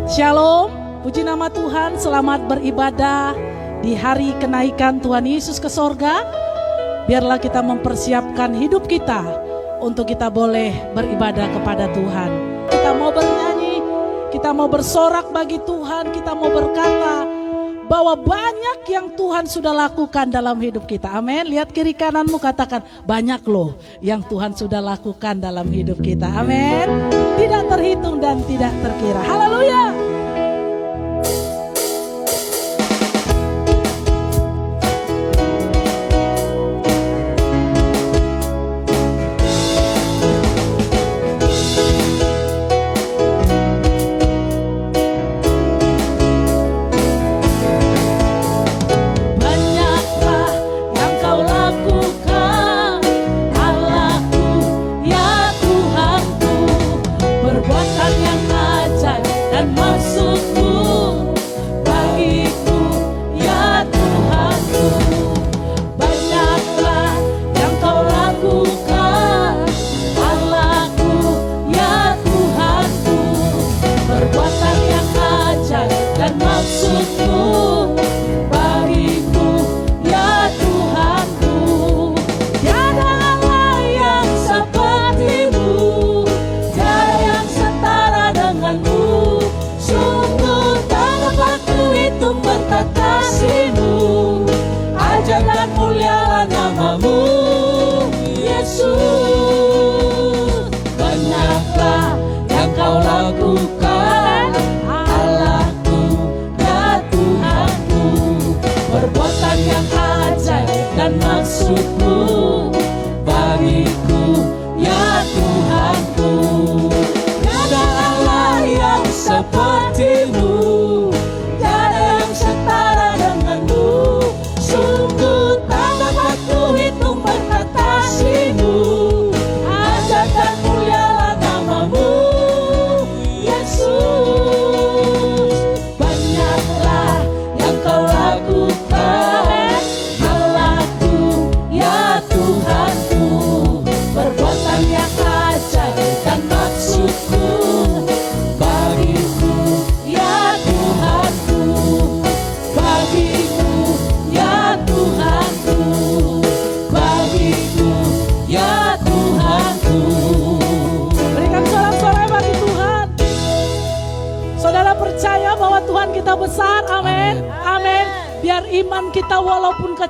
Shalom, puji nama Tuhan, selamat beribadah di hari kenaikan Tuhan Yesus ke sorga. Biarlah kita mempersiapkan hidup kita untuk kita boleh beribadah kepada Tuhan. Kita mau bernyanyi, kita mau bersorak bagi Tuhan, kita mau berkata bahwa banyak yang Tuhan sudah lakukan dalam hidup kita. Amin. Lihat kiri kananmu, katakan banyak loh yang Tuhan sudah lakukan dalam hidup kita. Amin. Tidak terhitung dan tidak terkira. Haleluya.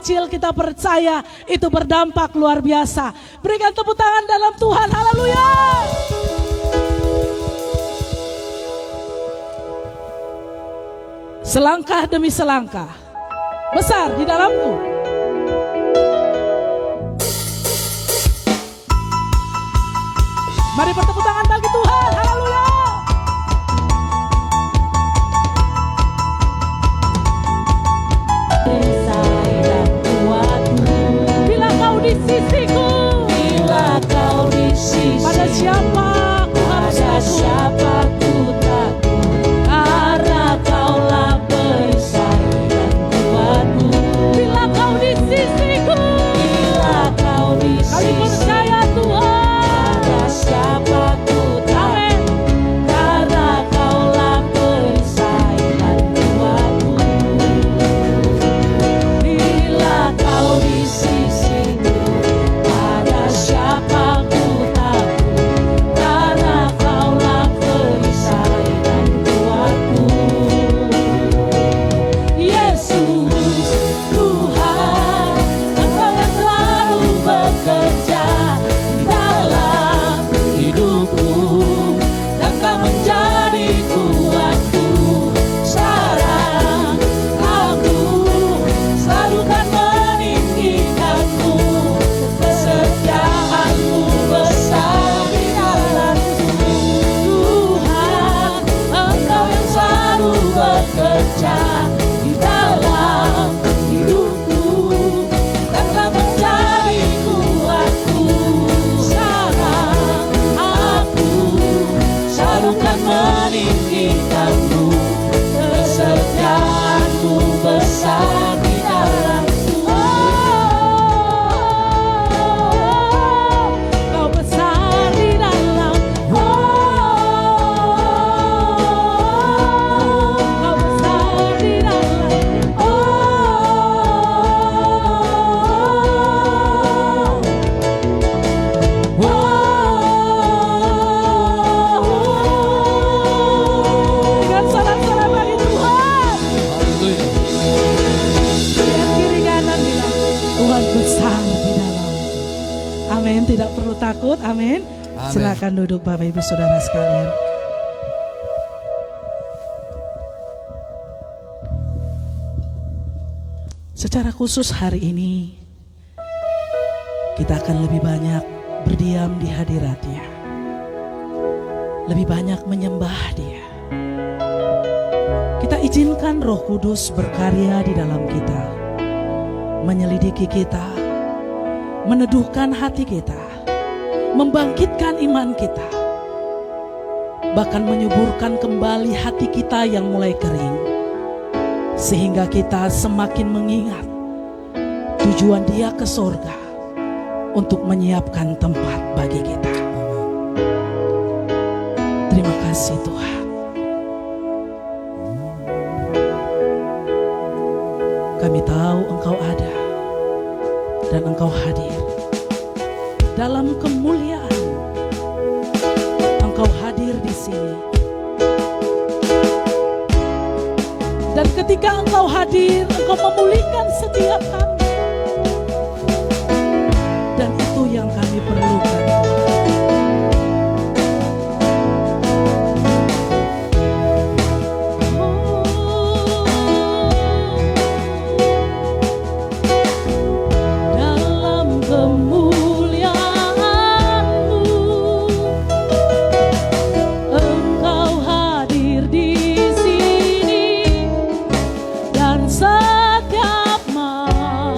Kita percaya itu berdampak luar biasa. Berikan tepuk tangan dalam Tuhan. Haleluya. Selangkah demi selangkah besar di dalammu. Mari bertepuk tangan bagi Tuhan. Haleluya. Di sisiku, bila kau di sisiku, pada siapa ku harus takut? Karena kaulah perisai dan kuatku. Bila kau di sisiku, bila kau di sisiku, kami percaya Tuhan. Pada siapa ku takut? Karena kaulah perisai dan kuatku. Bila kau di sisiku, takut, amin. Silakan duduk Bapak Ibu Saudara sekalian. Secara khusus hari ini kita akan lebih banyak berdiam di hadirat-Nya, lebih banyak menyembah Dia. Kita izinkan Roh Kudus berkarya di dalam kita, menyelidiki kita, meneduhkan hati kita, membangkitkan iman kita, bahkan menyuburkan kembali hati kita yang mulai kering, sehingga kita semakin mengingat tujuan Dia ke sorga untuk menyiapkan tempat bagi kita. Terima kasih Tuhan. Kami tahu Engkau ada dan Engkau hadir dalam kemuliaan. Engkau hadir di sini. Dan ketika Engkau hadir, Engkau memulihkan setiap kami. Dan itu yang kami perlukan. Dalam kemuliaan-Mu, Engkau hadir di sini. Dan setiap malam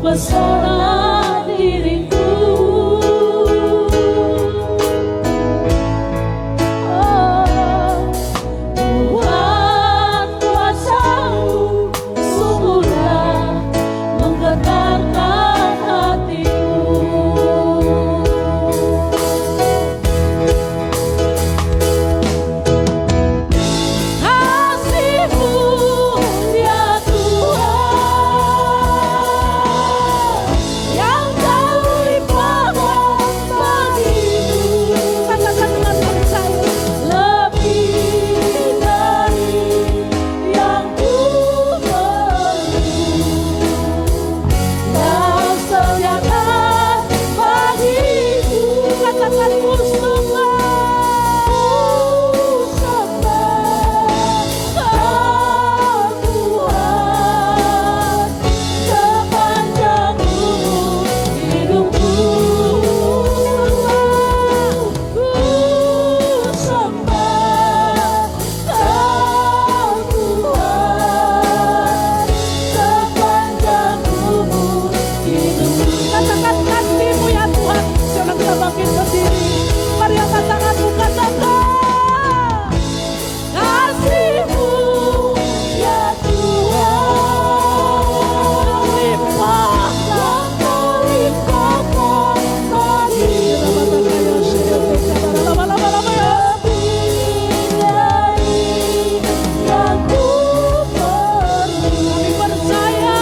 pesona diriku. Tuhan kuasa-Mu sungguhlah menggetarkan hatiku. Kasih-Mu ya Tuhan yang tak limpahkan bagiku. Katakan dengan percaya, lebih dari yang ku perlu Kau sediakan bagiku. Katakan ku sembah Kau Tuhan sepanjang umur hidupku. Ku sembah Kau Tuhan sepanjang umur hidupku. Katakan kasih-Mu ya Tuhan. Jangan kita bangkit berdiri. Mari angkat tanganmu, katakan kasih-Mu ya Tuhan limpahkan bagiku. Lebih dari yang ku perlu. Kami percaya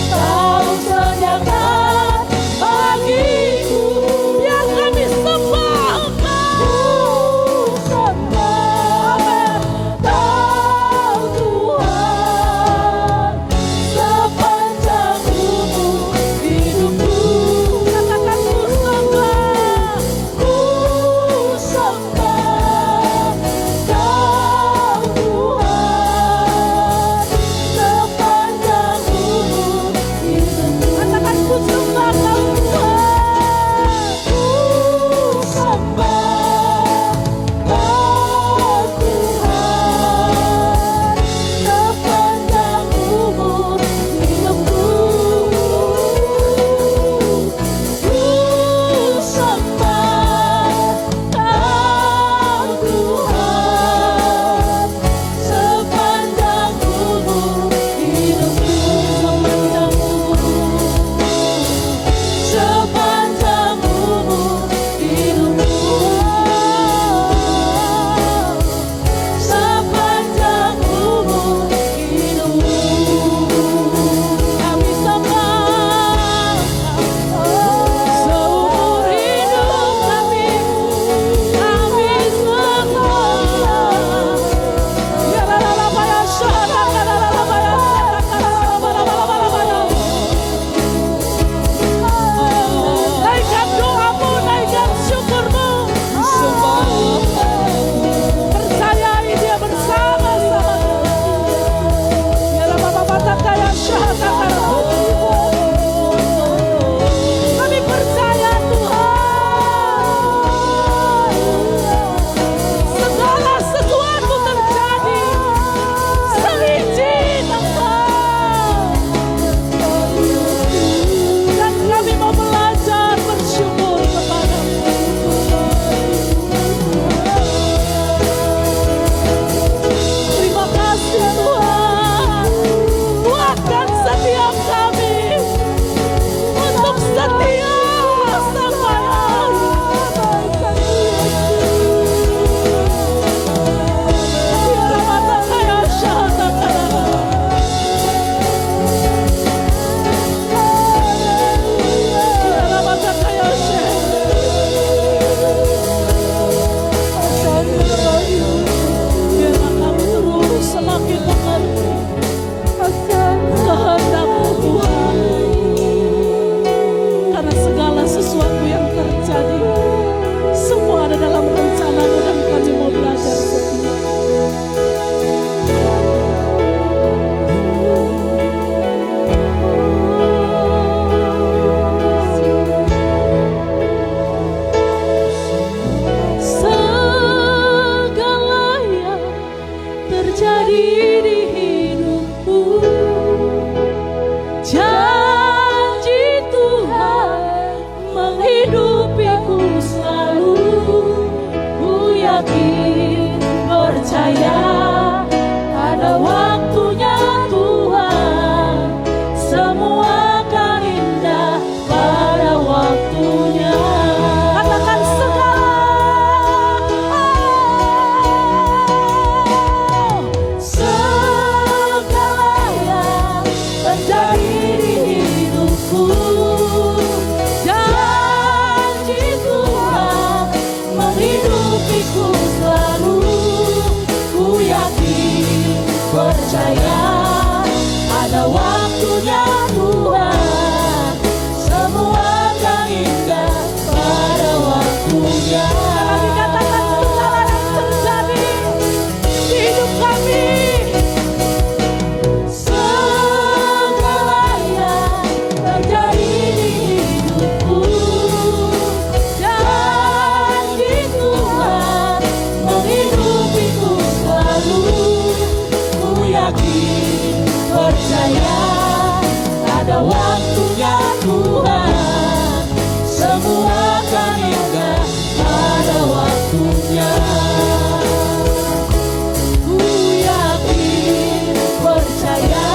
Kau sediakan bagiku. Biar kami sembah Engkau. Sembah Kau Tuhan sepanjang umur hidupku. Katakan ku sembah Kau Tuhan sepanjang umur hidupku. Katakan ku sembah Kau Tuhan. Ku sembah Kau Tuhan sepanjang umur hidupku. Ku sembah Kau Tuhan sepanjang umur hidupku. Sepanjang umur hidupku. Sepanjang umur hidupku. Kami sembah seumur hidup kami. Kami sembah. Ya la la la ya syara la la la ya naikkan doamu, naikkan syukurmu. Percayai Dia bersama-sama. Ya la ya syara. Kami percaya Tuhan, segala sesuatu terjadi seizin Engkau. Dan kami mau belajar bersyukur kepada-Mu. Terima kasih Tuhan. Kuatkan setiap kami untuk setia sampai akhir. Biar mata saya syahada biar mata saya biar kami terus semakin mengerti kehendak-Mu Tuhan. Karena segala sesuatu yang terjadi semua ada dalam rencana-Mu dan kami mau belajar setia. Segala yang terjadi di hidupku, janji terjadi di hidupku. Janji Tuhan menghidupiku selalu. Ku yakin, percaya, ada waktunya Tuhan. Semua akan indah pada waktunya. Kami katakan segala yang terjadi di hidup kami, segala yang terjadi di hidupku. Janji Tuhan menghidupiku selalu. Ku yakin, percaya, ada waktunya Tuhan. Semua akan indah pada waktunya. Ku yakin, percaya,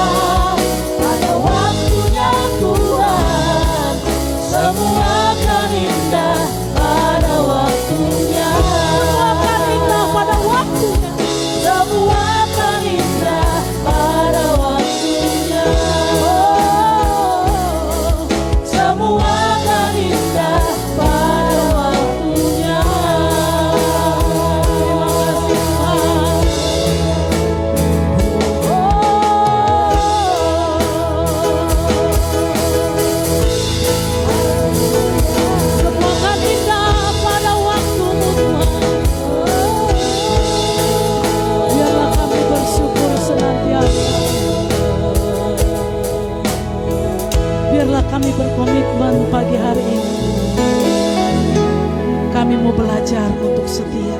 ada waktunya Tuhan. Semua akan indah pada waktunya. Semua akan indah pada waktunya. Semua akan indah pada waktunya. Semua akan indah pada waktunya. Terima kasih Tuhan. Semua akan indah pada waktumu Tuhan. Biarlah kami bersyukur senantiasa. Biarlah kami berkomitmen pagi hari ini. Kami mau belajar untuk setia.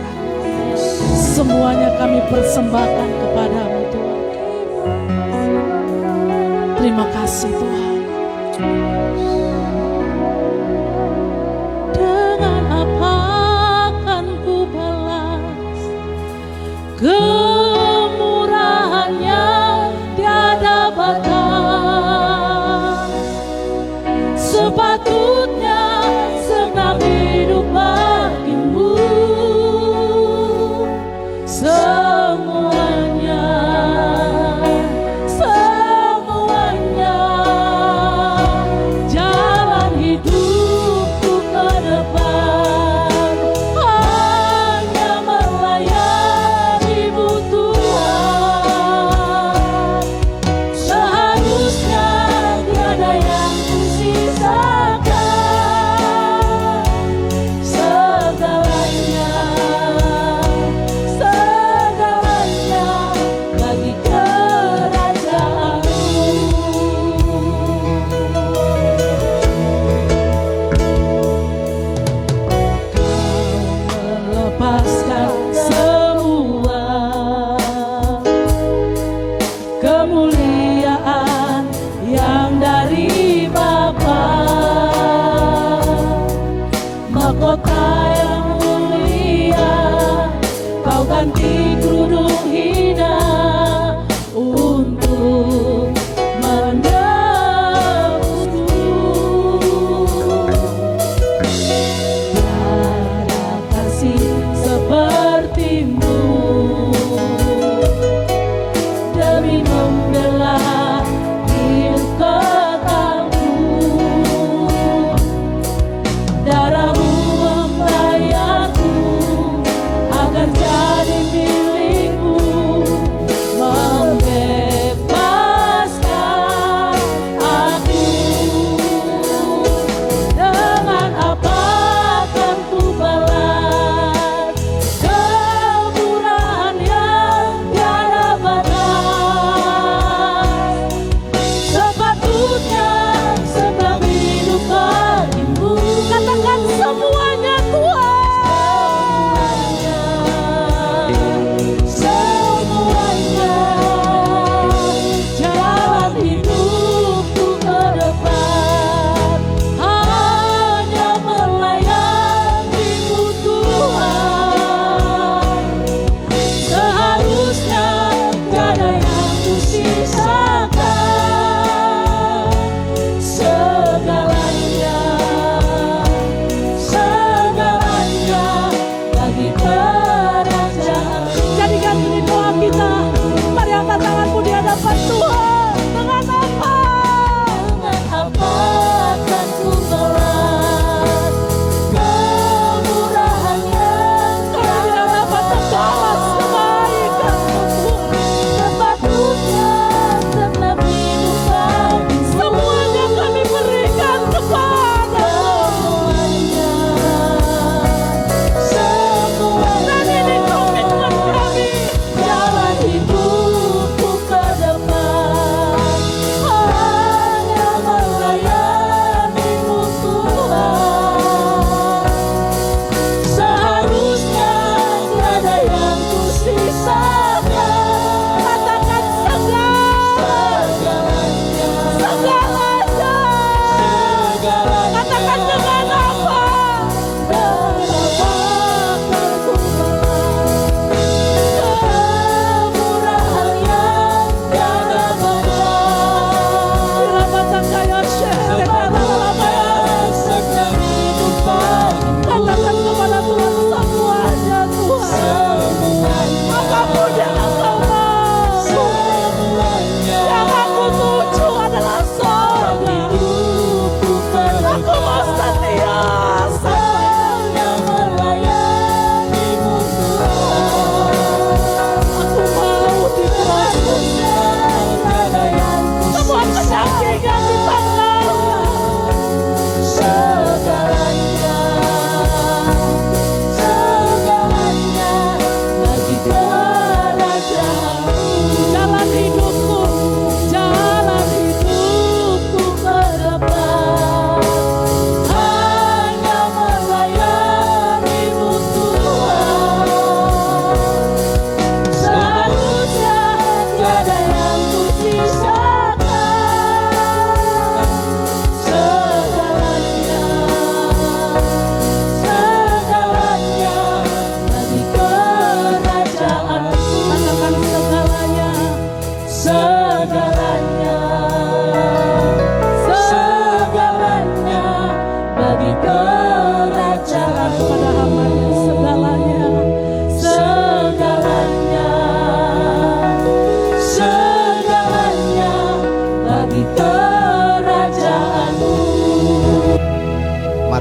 Semuanya kami persembahkan kepadamu Tuhan. Terima kasih Tuhan. Dengan apa akan ku balas kemurahannya tiada batas. Sepatutnya senang hidup bagimu. Semuanya, semuanya, jalan hidupku ke depan hanya melayanimu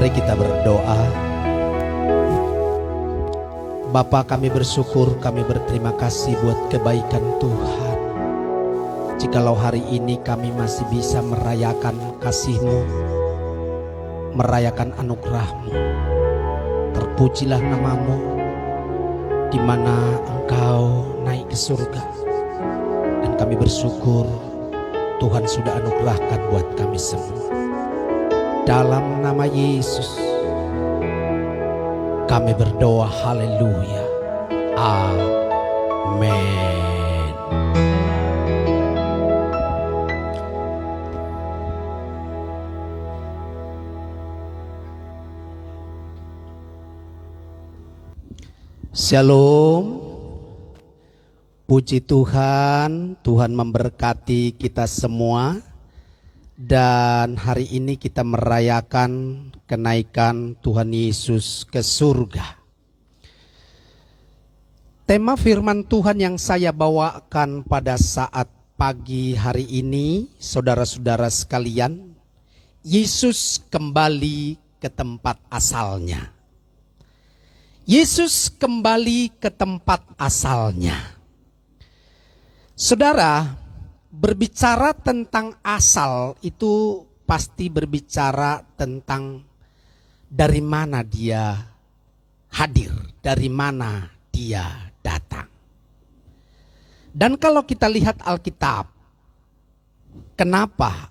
Mari kita berdoa. Bapa, kami bersyukur, kami berterima kasih buat kebaikan Tuhan. Jikalau hari ini kami masih bisa merayakan kasih-Mu, merayakan anugerah-Mu, terpujilah nama-Mu, di mana Engkau naik ke surga. Dan kami bersyukur Tuhan sudah anugerahkan buat kami semua. Dalam nama Yesus kami berdoa, haleluya, amin. Shalom. Puji Tuhan, Tuhan memberkati kita semua. Dan hari ini kita merayakan kenaikan Tuhan Yesus ke surga. Tema firman Tuhan yang saya bawakan pada saat pagi hari ini, saudara-saudara sekalian, Yesus kembali ke tempat asalnya. Yesus kembali ke tempat asalnya. Saudara, berbicara tentang asal itu pasti berbicara tentang dari mana dia hadir, dari mana dia datang. Dan kalau kita lihat Alkitab, kenapa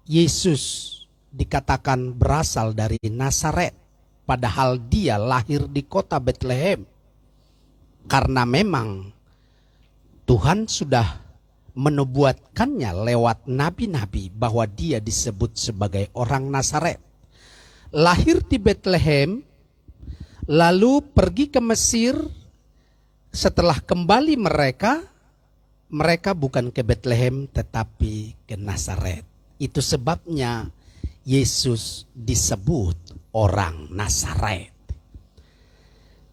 Yesus dikatakan berasal dari Nazaret, padahal dia lahir di kota Betlehem? Karena memang Tuhan sudah menubuatkannya lewat nabi-nabi bahwa dia disebut sebagai orang Nazaret. Lahir di Betlehem, lalu pergi ke Mesir. Setelah kembali mereka bukan ke Betlehem tetapi ke Nazaret. Itu sebabnya Yesus disebut orang Nazaret.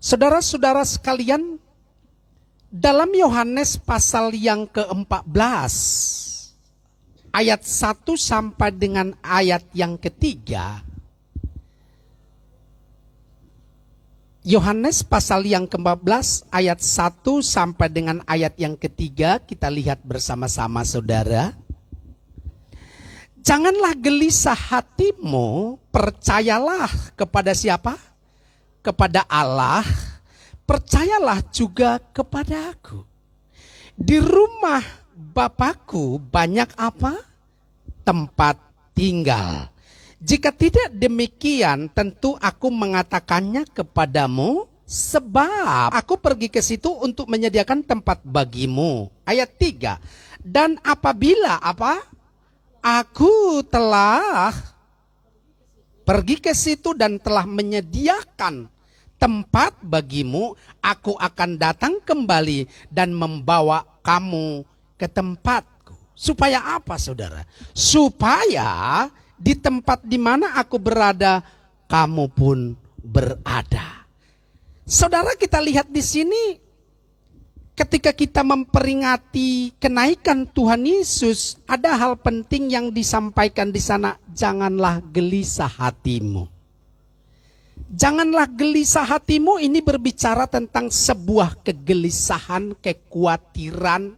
Saudara-saudara sekalian, dalam Yohanes pasal yang ke-14 ayat 1 sampai dengan ayat yang ketiga. Yohanes pasal yang ke-14 ayat 1 sampai dengan ayat yang ketiga, kita lihat bersama-sama saudara. Janganlah gelisah hatimu, percayalah kepada siapa? Kepada Allah. Percayalah juga kepada aku. Di rumah Bapakku banyak apa? Tempat tinggal. Jika tidak demikian, tentu aku mengatakannya kepadamu, sebab aku pergi ke situ untuk menyediakan tempat bagimu. Ayat 3. Dan apabila apa? Aku telah pergi ke situ dan telah menyediakan tempat bagimu, aku akan datang kembali dan membawa kamu ke tempatku. Supaya apa, saudara? Supaya di tempat di mana aku berada, kamu pun berada. Saudara, kita lihat di sini, ketika kita memperingati kenaikan Tuhan Yesus, ada hal penting yang disampaikan di sana. Janganlah gelisah hatimu. Janganlah gelisah hatimu, ini berbicara tentang sebuah kegelisahan, kekhawatiran,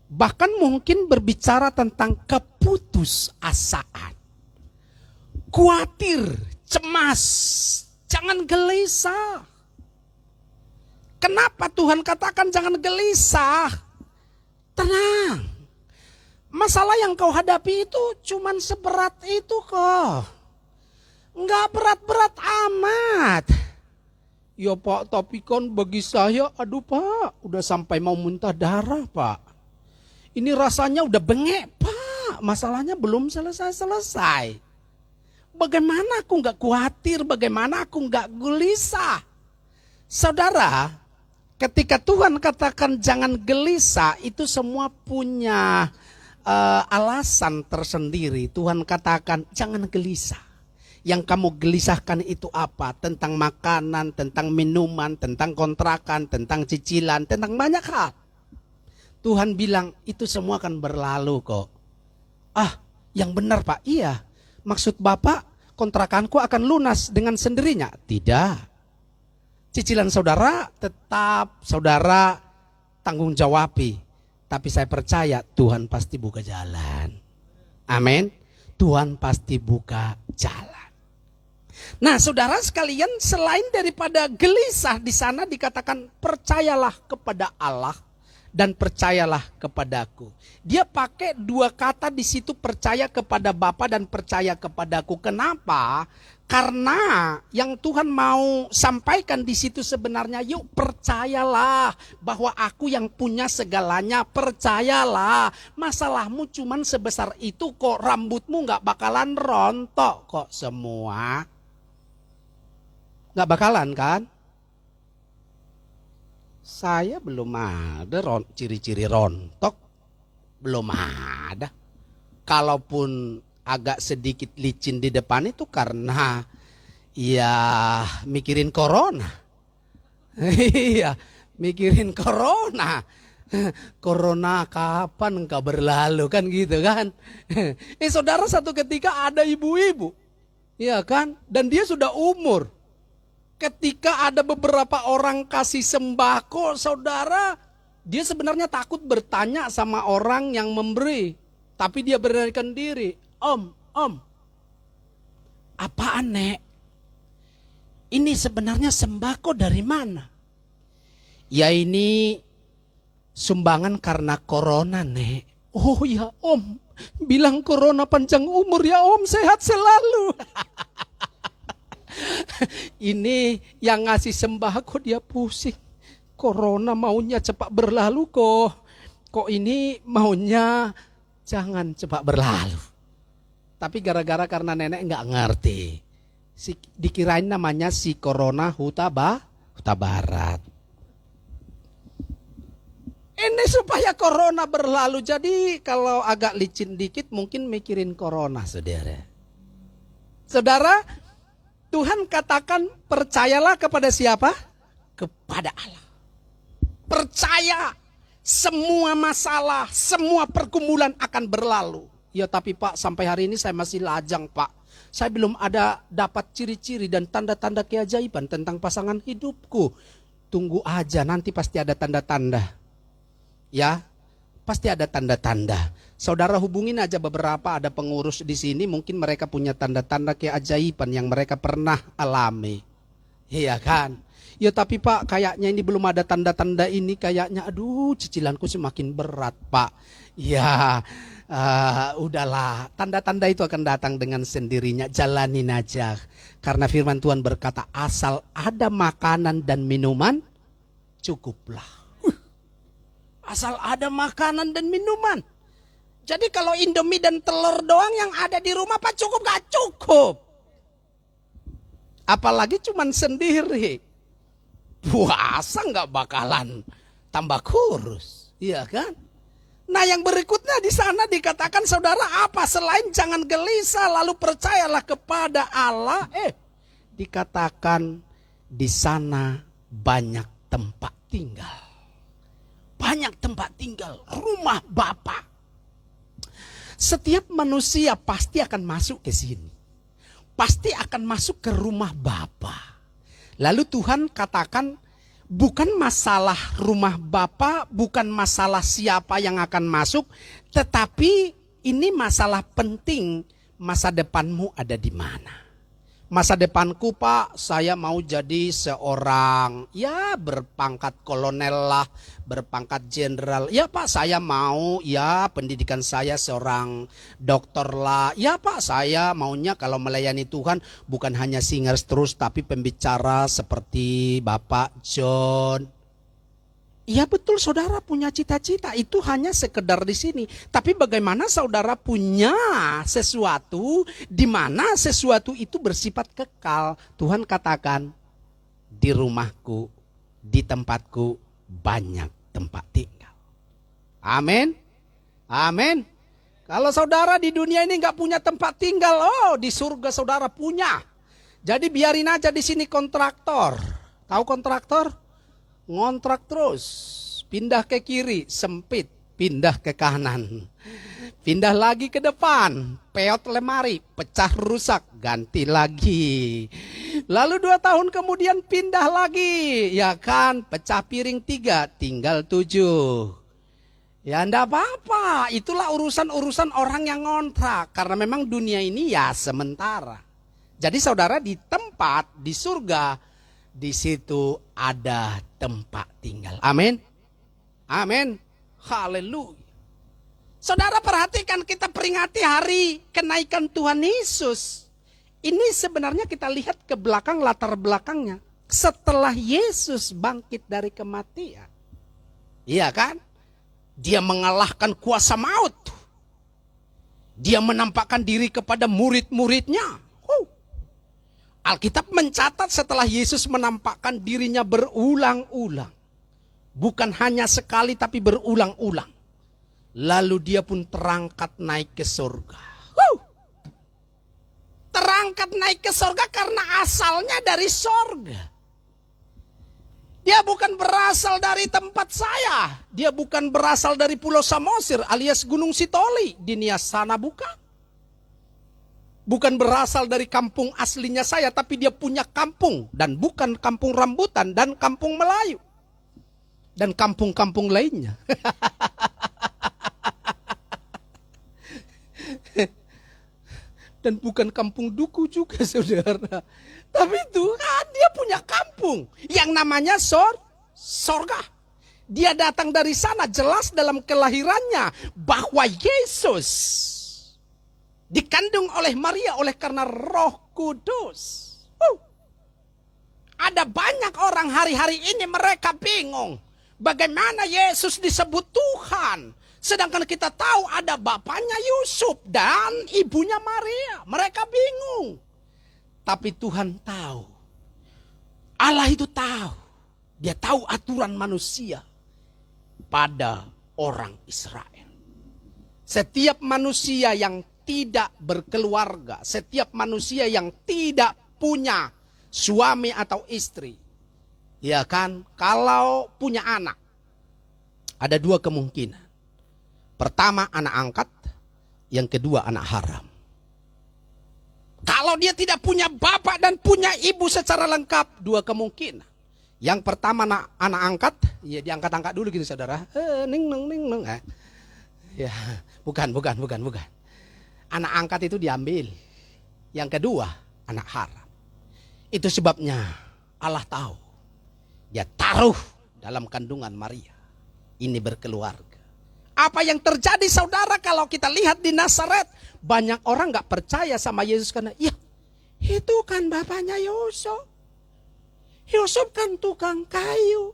bahkan mungkin berbicara tentang keputusasaan. Khawatir, cemas, jangan gelisah. Kenapa Tuhan katakan jangan gelisah? Tenang, masalah yang kau hadapi itu cuman seberat itu kok. Enggak berat-berat amat. Ya Pak, tapi kan bagi saya, aduh Pak, udah sampai mau muntah darah Pak. Ini rasanya udah bengek Pak, masalahnya belum selesai-selesai. Bagaimana aku enggak khawatir, bagaimana aku enggak gelisah? Saudara, ketika Tuhan katakan jangan gelisah, itu semua punya alasan tersendiri. Tuhan katakan jangan gelisah. Yang kamu gelisahkan itu apa? Tentang makanan, tentang minuman, tentang kontrakan, tentang cicilan, tentang banyak hal. Tuhan bilang itu semua akan berlalu kok. Ah, yang benar Pak, iya. Maksud Bapak kontrakanku akan lunas dengan sendirinya. Tidak. Cicilan saudara tetap saudara tanggung jawabi. Tapi saya percaya Tuhan pasti buka jalan. Amin. Tuhan pasti buka jalan. Nah, saudara sekalian, selain daripada gelisah, di sana dikatakan percayalah kepada Allah dan percayalah kepadaku. Dia pakai dua kata di situ, percaya kepada Bapa dan percaya kepadaku. Kenapa? Karena yang Tuhan mau sampaikan di situ sebenarnya, yuk percayalah bahwa aku yang punya segalanya, percayalah. Masalahmu cuman sebesar itu kok, rambutmu gak bakalan rontok kok semua. Gak bakalan kan? Saya belum ada ciri-ciri rontok. Belum ada. Kalaupun agak sedikit licin di depan itu karena ya mikirin corona. Iya, mikirin corona. Corona kapan engkau berlalu kan gitu kan. Saudara, satu ketika ada ibu-ibu. Iya kan? Dan dia sudah umur. Ketika ada beberapa orang kasih sembako, saudara, dia sebenarnya takut bertanya sama orang yang memberi. Tapi dia beranikan diri. Om, apaan Nek? Ini sebenarnya sembako dari mana? Ya ini sumbangan karena corona Nek. Oh ya Om, bilang corona panjang umur ya Om, sehat selalu. Ini yang ngasih sembako dia pusing. Corona maunya cepat berlalu kok. Kok ini maunya jangan cepat berlalu. Tapi gara-gara karena nenek nggak ngerti. Dikirain namanya si Corona Huta Barat. Ini supaya Corona berlalu. Jadi kalau agak licin dikit mungkin mikirin Corona, saudara. Saudara, Tuhan katakan percayalah kepada siapa? Kepada Allah. Percaya semua masalah, semua pergumulan akan berlalu. Ya tapi Pak, sampai hari ini saya masih lajang Pak. Saya belum ada dapat ciri-ciri dan tanda-tanda keajaiban tentang pasangan hidupku. Tunggu aja, nanti pasti ada tanda-tanda. Ya, pasti ada tanda-tanda. Saudara hubungin aja beberapa, ada pengurus di sini, mungkin mereka punya tanda-tanda keajaiban yang mereka pernah alami. Iya kan? Ya tapi Pak, kayaknya ini belum ada tanda-tanda ini, kayaknya aduh cicilanku semakin berat Pak. Ya, udahlah, tanda-tanda itu akan datang dengan sendirinya, jalanin aja. Karena firman Tuhan berkata, asal ada makanan dan minuman, cukuplah. Asal ada makanan dan minuman. Jadi kalau Indomie dan telur doang yang ada di rumah Pak cukup gak cukup. Apalagi cuman sendiri. Puasa gak bakalan tambah kurus. Iya kan? Nah yang berikutnya di sana dikatakan saudara apa? Selain jangan gelisah lalu percayalah kepada Allah. Dikatakan di sana banyak tempat tinggal. Banyak tempat tinggal. Rumah Bapa. Setiap manusia pasti akan masuk ke sini. Pasti akan masuk ke rumah Bapa. Lalu Tuhan katakan bukan masalah rumah Bapa, bukan masalah siapa yang akan masuk, tetapi ini masalah penting, masa depanmu ada di mana. Masa depanku Pak, saya mau jadi seorang ya berpangkat kolonel lah, berpangkat jenderal. Ya Pak, saya mau ya pendidikan saya seorang dokter lah. Ya Pak, saya maunya kalau melayani Tuhan bukan hanya singers terus tapi pembicara seperti Bapak John. Ya betul, saudara punya cita-cita, itu hanya sekedar di sini. Tapi bagaimana saudara punya sesuatu di mana sesuatu itu bersifat kekal. Tuhan katakan di rumahku, di tempatku banyak tempat tinggal. Amin. Amin. Kalau saudara di dunia ini nggak punya tempat tinggal, oh di surga saudara punya. Jadi biarin aja di sini kontraktor. Tahu kontraktor? Ngontrak terus, pindah ke kiri, sempit, pindah ke kanan. Pindah lagi ke depan, peot lemari, pecah rusak, ganti lagi. Lalu 2 tahun kemudian pindah lagi, ya kan, pecah piring 3, tinggal 7. Ya enggak apa-apa, itulah urusan-urusan orang yang ngontrak. Karena memang dunia ini ya sementara. Jadi saudara di tempat, di surga, di situ ada tempat tinggal. Amin. Amin. Haleluya. Saudara perhatikan, kita peringati hari kenaikan Tuhan Yesus. Ini sebenarnya kita lihat ke belakang, latar belakangnya. Setelah Yesus bangkit dari kematian. Iya kan? Dia mengalahkan kuasa maut. Dia menampakkan diri kepada murid-muridnya. Alkitab mencatat setelah Yesus menampakkan dirinya berulang-ulang. Bukan hanya sekali tapi berulang-ulang. Lalu dia pun terangkat naik ke surga. Terangkat naik ke surga karena asalnya dari surga. Dia bukan berasal dari tempat saya. Dia bukan berasal dari Pulau Samosir alias Gunung Sitoli di Nias sana, bukan. Bukan berasal dari kampung aslinya saya, tapi dia punya kampung. Dan bukan kampung rambutan dan kampung Melayu. Dan kampung-kampung lainnya. Dan bukan kampung duku juga, saudara. Tapi Tuhan, dia punya kampung yang namanya sorga. Dia datang dari sana, jelas dalam kelahirannya bahwa Yesus dikandung oleh Maria oleh karena Roh Kudus. Ada banyak orang hari-hari ini mereka bingung bagaimana Yesus disebut Tuhan. Sedangkan kita tahu ada bapaknya Yusuf dan ibunya Maria. Mereka bingung. Tapi Tuhan tahu. Allah itu tahu. Dia tahu aturan manusia pada orang Israel. Setiap manusia yang tidak berkeluarga, setiap manusia yang tidak punya suami atau istri, ya kan, kalau punya anak, ada 2 kemungkinan. Pertama anak angkat, yang kedua anak haram. Kalau dia tidak punya bapak dan punya ibu secara lengkap, 2 kemungkinan. Yang pertama anak angkat, ya diangkat-angkat dulu gitu saudara. Ya, bukan. Anak angkat itu diambil. Yang kedua, anak haram. Itu sebabnya Allah tahu. Dia taruh dalam kandungan Maria. Ini berkeluarga. Apa yang terjadi saudara kalau kita lihat di Nazaret. Banyak orang gak percaya sama Yesus karena ya itu kan bapaknya Yusuf. Yusuf kan tukang kayu.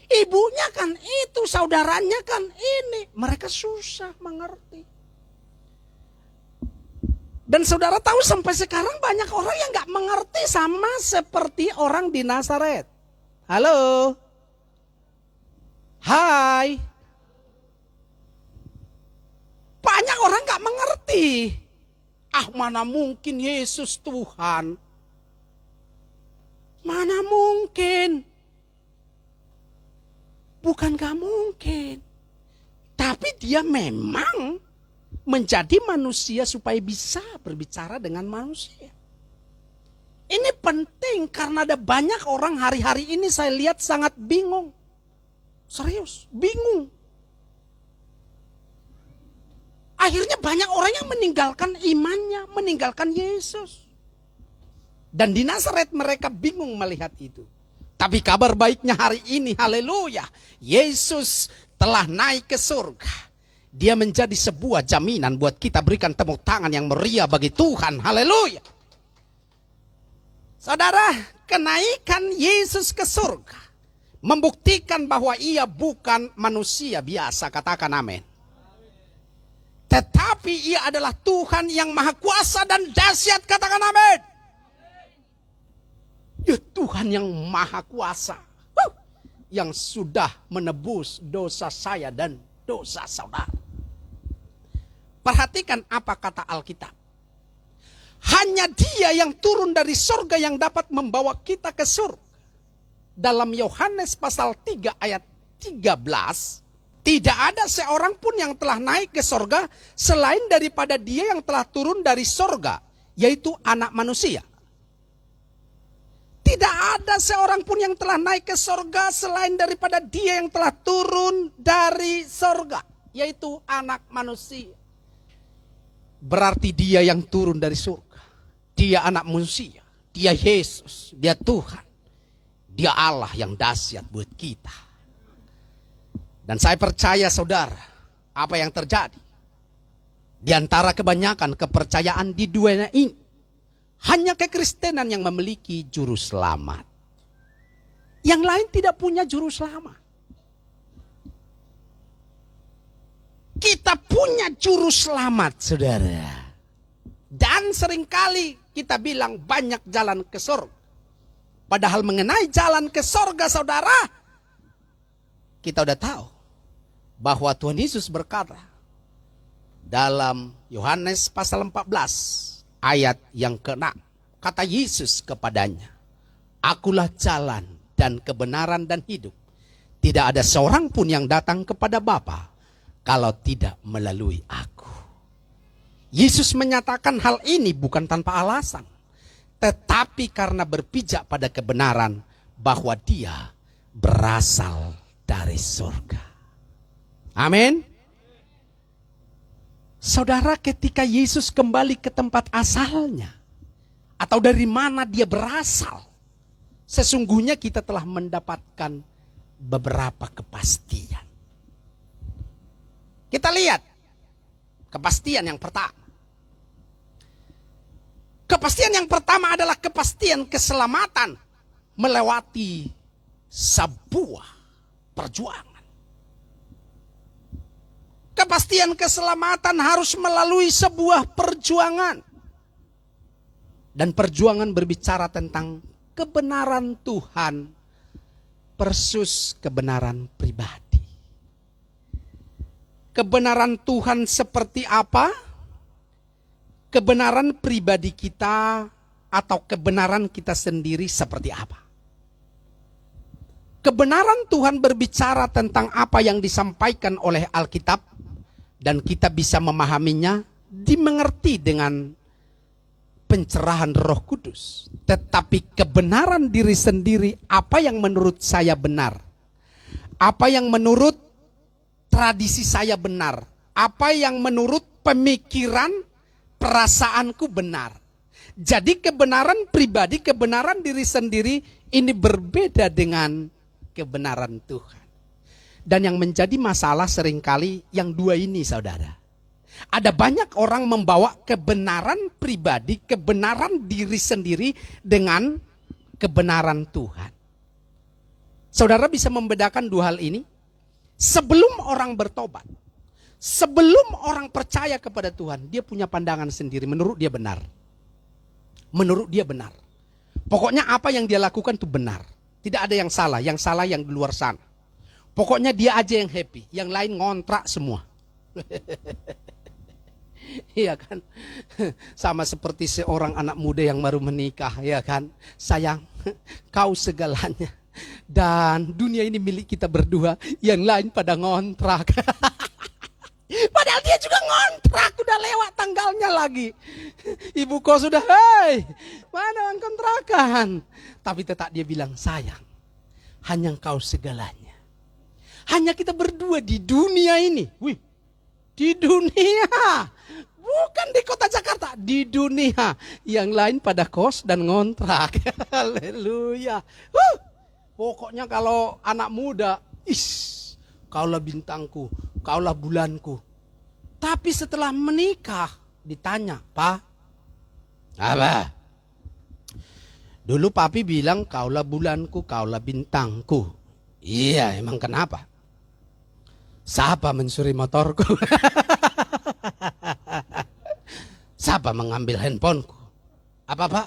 Ibunya kan itu, saudaranya kan ini. Mereka susah mengerti. Dan saudara tahu sampai sekarang banyak orang yang gak mengerti sama seperti orang di Nazaret. Halo. Hai. Banyak orang gak mengerti. Mana mungkin Yesus Tuhan. Mana mungkin. Bukan gak mungkin. Tapi dia memang menjadi manusia supaya bisa berbicara dengan manusia. Ini penting karena ada banyak orang hari-hari ini saya lihat sangat bingung. Serius, bingung. Akhirnya banyak orang yang meninggalkan imannya, meninggalkan Yesus. Dan di Nazaret mereka bingung melihat itu. Tapi kabar baiknya hari ini, haleluya. Yesus telah naik ke surga. Dia menjadi sebuah jaminan buat kita, berikan tepuk tangan yang meriah bagi Tuhan, haleluya. Saudara, kenaikan Yesus ke surga membuktikan bahwa ia bukan manusia biasa, katakan amin. Tetapi ia adalah Tuhan yang maha kuasa dan dahsyat, katakan amin. Ya Tuhan yang maha kuasa. Yang sudah menebus dosa saya dan dosa saudara. Perhatikan apa kata Alkitab. Hanya dia yang turun dari surga yang dapat membawa kita ke surga. Dalam Yohanes pasal 3 ayat 13. Tidak ada seorang pun yang telah naik ke sorga selain daripada dia yang telah turun dari sorga, yaitu anak manusia. Tidak ada seorang pun yang telah naik ke sorga selain daripada dia yang telah turun dari sorga, yaitu anak manusia. Berarti dia yang turun dari surga. Dia anak manusia. Dia Yesus. Dia Tuhan. Dia Allah yang dahsyat buat kita. Dan saya percaya saudara, apa yang terjadi di antara kebanyakan kepercayaan di dunia ini, hanya kekristenan yang memiliki juru selamat. Yang lain tidak punya juru selamat. Kita punya juru selamat, saudara. Dan seringkali kita bilang banyak jalan ke surga. Padahal mengenai jalan ke surga, saudara, kita udah tahu bahwa Tuhan Yesus berkata dalam Yohanes pasal 14 ayat yang ke-6. Kata Yesus kepadanya, "Akulah jalan dan kebenaran dan hidup. Tidak ada seorang pun yang datang kepada Bapa kalau tidak melalui aku." Yesus menyatakan hal ini bukan tanpa alasan, tetapi karena berpijak pada kebenaran bahwa dia berasal dari surga. Amin. Saudara, ketika Yesus kembali ke tempat asalnya, atau dari mana dia berasal, sesungguhnya kita telah mendapatkan beberapa kepastian. Kita lihat kepastian yang pertama. Kepastian yang pertama adalah kepastian keselamatan melewati sebuah perjuangan. Kepastian keselamatan harus melalui sebuah perjuangan. Dan perjuangan berbicara tentang kebenaran Tuhan versus kebenaran pribadi. Kebenaran Tuhan seperti apa? Kebenaran pribadi kita atau kebenaran kita sendiri seperti apa? Kebenaran Tuhan berbicara tentang apa yang disampaikan oleh Alkitab dan kita bisa memahaminya, dimengerti dengan pencerahan Roh Kudus. Tetapi kebenaran diri sendiri, apa yang menurut saya benar, apa yang menurut tradisi saya benar, apa yang menurut pemikiran perasaanku benar. Jadi kebenaran pribadi, kebenaran diri sendiri ini berbeda dengan kebenaran Tuhan. Dan yang menjadi masalah seringkali yang dua ini, saudara. Ada banyak orang membawa kebenaran pribadi, kebenaran diri sendiri dengan kebenaran Tuhan. Saudara bisa membedakan dua hal ini? Sebelum orang bertobat, sebelum orang percaya kepada Tuhan, dia punya pandangan sendiri, menurut dia benar. Menurut dia benar. Pokoknya apa yang dia lakukan itu benar. Tidak ada yang salah yang di luar sana. Pokoknya dia aja yang happy, yang lain ngontrak semua. Iya kan? Sama seperti seorang anak muda yang baru menikah, ya kan? Sayang, kau segalanya. Dan dunia ini milik kita berdua, yang lain pada ngontrak. Padahal dia juga ngontrak, udah lewat tanggalnya lagi. Ibu kos sudah, hei, mana uang kontrakan? Tapi tetap dia bilang, sayang, hanya engkau segalanya. Hanya kita berdua di dunia ini. Wih, di dunia. Bukan di kota Jakarta, di dunia. Yang lain pada kos dan ngontrak. Haleluya. Pokoknya kalau anak muda, kaulah bintangku, kaulah bulanku. Tapi setelah menikah, ditanya, Pak, apa? Dulu papi bilang kaulah bulanku, kaulah bintangku. Iya, emang kenapa? Siapa mencuri motorku? Siapa mengambil handphoneku? Apa Pak?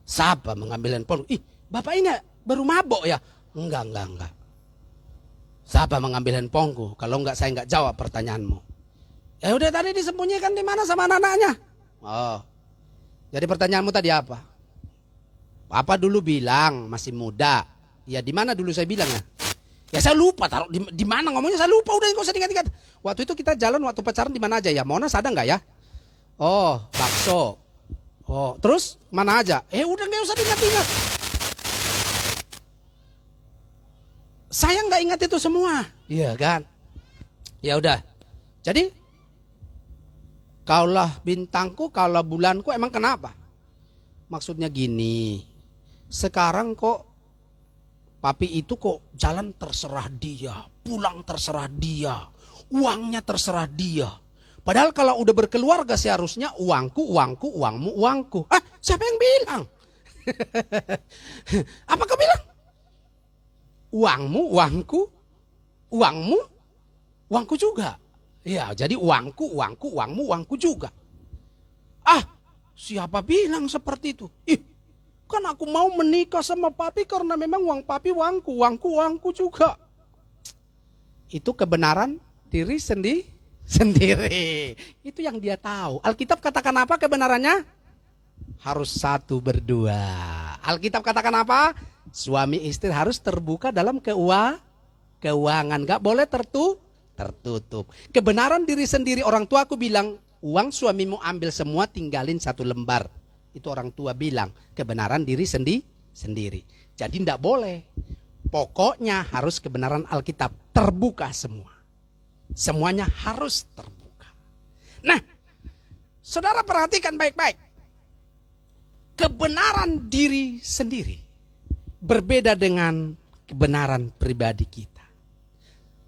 Siapa mengambil handphoneku? Ih, Bapak ini baru mabok ya? Enggak. Siapa mengambil handphoneku? Kalau enggak saya enggak jawab pertanyaanmu. Ya udah, tadi disembunyikan di mana sama anak-anaknya? Oh. Jadi pertanyaanmu tadi apa? Papa dulu bilang masih muda. Ya di mana dulu saya bilang ya? Ya saya lupa taruh di mana ngomongnya, saya lupa, udah nggak usah diingat-ingat. Waktu itu kita jalan waktu pacaran di mana aja ya? Monas ada nggak ya? Oh, bakso. Oh, terus mana aja? Udah nggak usah diingat-ingat. Saya nggak ingat itu semua, iya kan? Ya udah. Jadi, kaulah bintangku, kaulah bulanku, emang kenapa? Maksudnya gini, sekarang kok papi itu kok jalan terserah dia, pulang terserah dia, uangnya terserah dia. Padahal kalau udah berkeluarga seharusnya uangku, uangku, uangmu, uangku. Siapa yang bilang? Apa kau bilang? Uangmu, uangku, uangmu, uangku juga. Ya, jadi uangku, uangku, uangmu, uangku juga. Siapa bilang seperti itu? Kan aku mau menikah sama papi karena memang uang papi uangku, uangku, uangku juga. Itu kebenaran diri sendiri. Itu yang dia tahu. Alkitab katakan apa kebenarannya? Harus satu berdua. Alkitab katakan apa? Suami istri harus terbuka dalam keuangan. Gak boleh tertutup. Kebenaran diri sendiri, orang tua aku bilang, uang suamimu ambil semua, tinggalin satu lembar. Itu orang tua bilang, kebenaran diri sendiri. Jadi tidak boleh. Pokoknya harus kebenaran Alkitab terbuka semua. Semuanya harus terbuka. Nah, saudara perhatikan baik-baik. Kebenaran diri sendiri berbeda dengan kebenaran pribadi kita.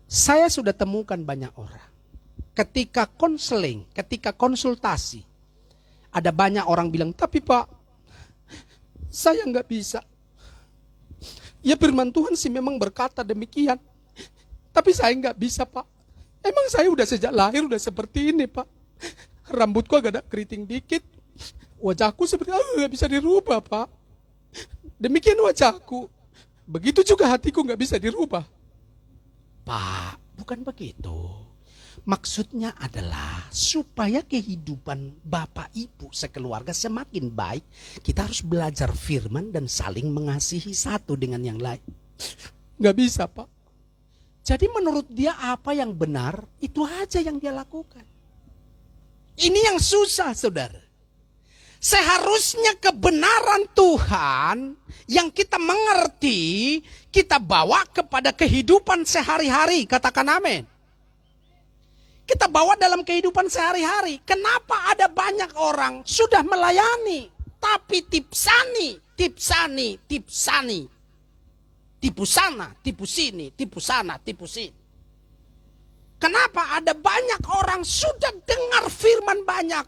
Saya sudah temukan banyak orang. Ketika konseling, ketika konsultasi, ada banyak orang bilang, tapi Pak, saya nggak bisa. Ya firman Tuhan sih memang berkata demikian. Tapi saya nggak bisa Pak. Emang saya udah sejak lahir udah seperti ini Pak. Rambutku agak ada keriting dikit. Wajahku seperti nggak bisa dirubah Pak. Demikian wajahku. Begitu juga hatiku nggak bisa dirubah. Pak, bukan begitu. Maksudnya adalah supaya kehidupan Bapak Ibu sekeluarga semakin baik, kita harus belajar firman dan saling mengasihi satu dengan yang lain. Gak bisa Pak. Jadi menurut dia apa yang benar, itu aja yang dia lakukan. Ini yang susah saudara. Seharusnya kebenaran Tuhan yang kita mengerti, kita bawa kepada kehidupan sehari-hari. Katakan amin. Kita bawa dalam kehidupan sehari-hari. Kenapa ada banyak orang sudah melayani, tapi tipsani. Tipu sana, tipu sini, tipu sana, tipu sini. Kenapa ada banyak orang sudah dengar firman banyak,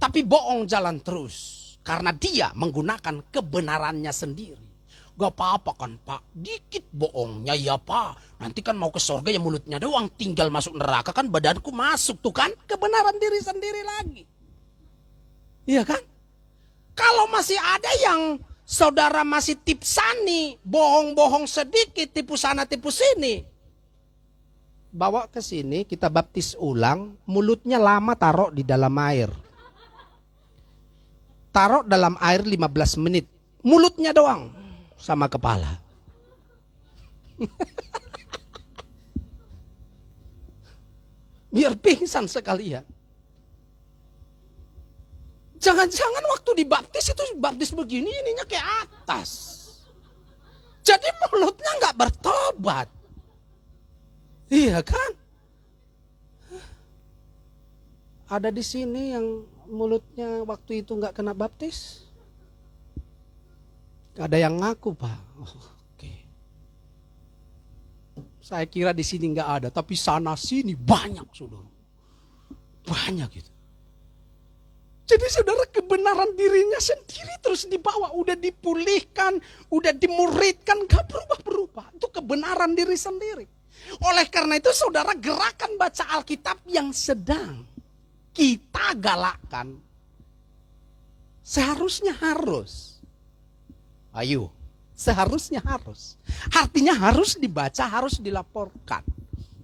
tapi bohong jalan terus. Karena dia menggunakan kebenarannya sendiri. Gak apa-apa kan Pak, dikit bohongnya ya Pak. Nanti kan mau ke surga ya mulutnya doang, tinggal masuk neraka kan badanku masuk tuh kan. Kebenaran diri sendiri lagi. Iya kan? Kalau masih ada yang saudara masih tipsani, bohong-bohong sedikit, tipu sana tipu sini. Bawa ke sini, kita baptis ulang, mulutnya lama taruh di dalam air. Taruh dalam air 15 menit, mulutnya doang. Sama kepala. Biar pingsan sekalian. Jangan-jangan waktu dibaptis itu baptis begini ininya ke atas. Jadi mulutnya nggak bertobat. Iya kan? Ada di sini yang mulutnya waktu itu nggak kena baptis? Ada yang ngaku Pak. Oke. Saya kira di sini nggak ada, tapi sana sini banyak saudara. Banyak gitu. Jadi saudara kebenaran dirinya sendiri terus dibawa, udah dipulihkan, udah dimuridkan, gak berubah-berubah. Itu kebenaran diri sendiri. Oleh karena itu saudara gerakan baca Alkitab yang sedang kita galakkan, seharusnya harus. Ayo, seharusnya harus. Artinya harus dibaca, harus dilaporkan.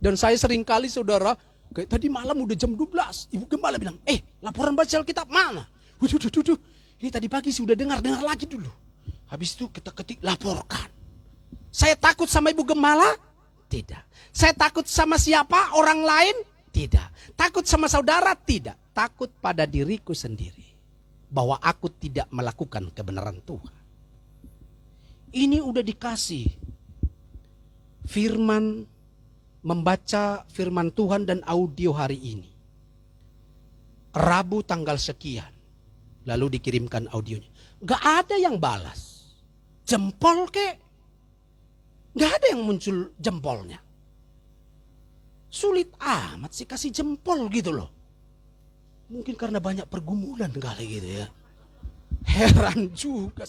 Dan saya seringkali saudara, kayak tadi malam udah jam 12, Ibu Gembala bilang, laporan baca Alkitab mana? Waduh, ini tadi pagi sudah dengar lagi dulu. Habis itu kita ketik laporkan. Saya takut sama ibu gembala? Tidak. Saya takut sama siapa? Orang lain? Tidak. Takut sama saudara? Tidak. Takut pada diriku sendiri. Bahwa aku tidak melakukan kebenaran Tuhan. Ini udah dikasih firman, membaca firman Tuhan dan audio hari ini. Rabu tanggal sekian. Lalu dikirimkan audionya. Gak ada yang balas. Jempol kek. Gak ada yang muncul jempolnya. Sulit amat sih kasih jempol gitu loh. Mungkin karena banyak pergumulan kali gitu ya. Heran juga.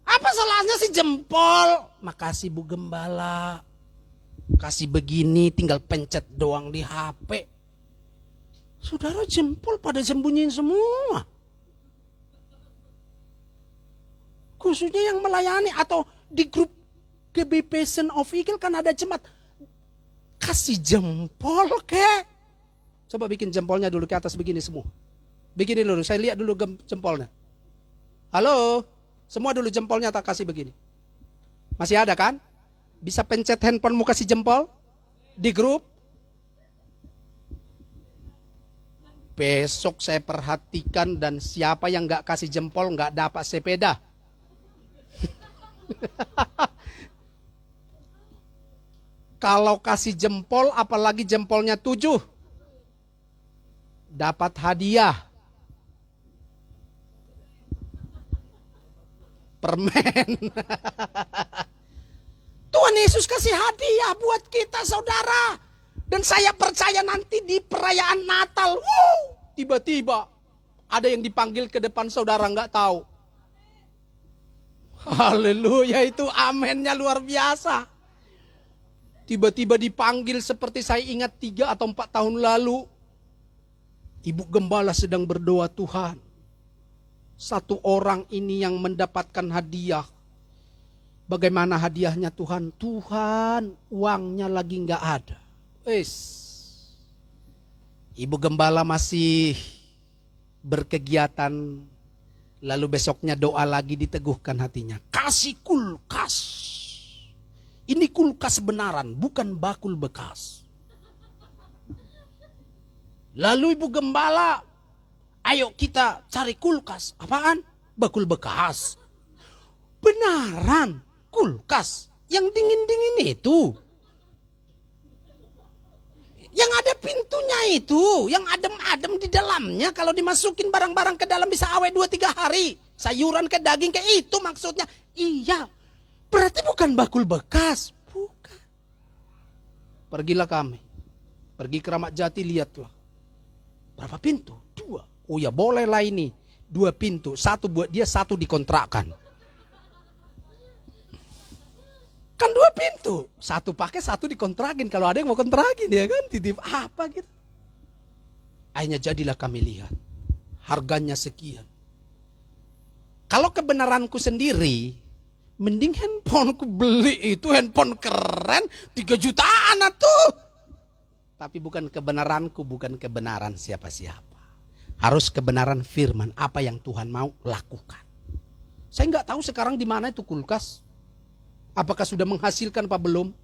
Apa salahnya sih jempol? Makasih Bu Gembala. Kasih begini tinggal pencet doang di HP. Saudara jempol pada sembunyiin semua. Khususnya yang melayani atau di grup GB Passion of Eagle kan ada jemaat. Kasih jempol kek. Coba bikin jempolnya dulu ke atas begini semua. Begini dulu, saya lihat dulu jempolnya. Halo, semua dulu jempolnya tak kasih begini. Masih ada kan? Bisa pencet handphonemu kasih jempol? Di grup? Besok saya perhatikan dan siapa yang gak kasih jempol gak dapat sepeda. Kalau kasih jempol apalagi jempolnya 7. Dapat hadiah. Permen. Tuhan Yesus kasih hadiah buat kita saudara. Dan saya percaya nanti di perayaan Natal. Tiba-tiba ada yang dipanggil ke depan saudara nggak tahu. Haleluya, itu amennya luar biasa. Tiba-tiba dipanggil seperti saya ingat 3 atau 4 tahun lalu. Ibu Gembala sedang berdoa, Tuhan. Satu orang ini yang mendapatkan hadiah. Bagaimana hadiahnya Tuhan? Tuhan, uangnya lagi nggak ada. Ibu Gembala masih berkegiatan. Lalu besoknya doa lagi, diteguhkan hatinya. Kasih kulkas. Ini kulkas benaran, bukan bakul bekas. Lalu Ibu Gembala, ayo kita cari kulkas. Apaan? Bakul bekas. Benaran, kulkas. Yang dingin-dingin itu. Yang ada pintunya itu. Yang adem-adem di dalamnya. Kalau dimasukin barang-barang ke dalam bisa awet 2-3 hari. Sayuran ke daging ke itu maksudnya. Iya. Berarti bukan bakul bekas. Bukan. Pergilah kami. Pergi ke Ramat Jati, lihatlah. Berapa pintu? 2. Oh ya bolehlah ini. 2 pintu. 1 buat dia, 1 dikontrakkan. Kan 2 pintu. 1 pakai, 1 dikontrakin. Kalau ada yang mau kontrakin ya kan. Titip apa gitu. Akhirnya jadilah kami lihat. Harganya sekian. Kalau kebenaranku sendiri. Mending handphoneku beli itu. Handphone keren. 3 jutaan tuh. Tapi bukan kebenaranku, bukan kebenaran siapa-siapa. Harus kebenaran firman, apa yang Tuhan mau lakukan. Saya nggak tahu sekarang di mana itu kulkas. Apakah sudah menghasilkan apa belum?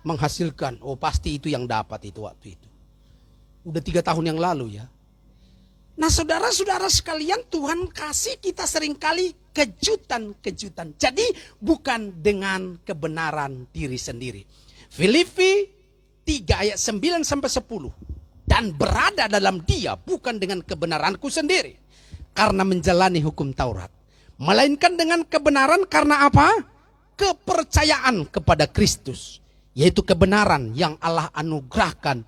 Menghasilkan, oh pasti itu yang dapat itu waktu itu. Udah 3 tahun yang lalu ya. Nah saudara-saudara sekalian, Tuhan kasih kita seringkali kejutan-kejutan. Jadi bukan dengan kebenaran diri sendiri. Filipi 3 ayat 9 sampai 10. Dan berada dalam dia bukan dengan kebenaranku sendiri. Karena menjalani hukum Taurat. Melainkan dengan kebenaran karena apa? Kepercayaan kepada Kristus. Yaitu kebenaran yang Allah anugerahkan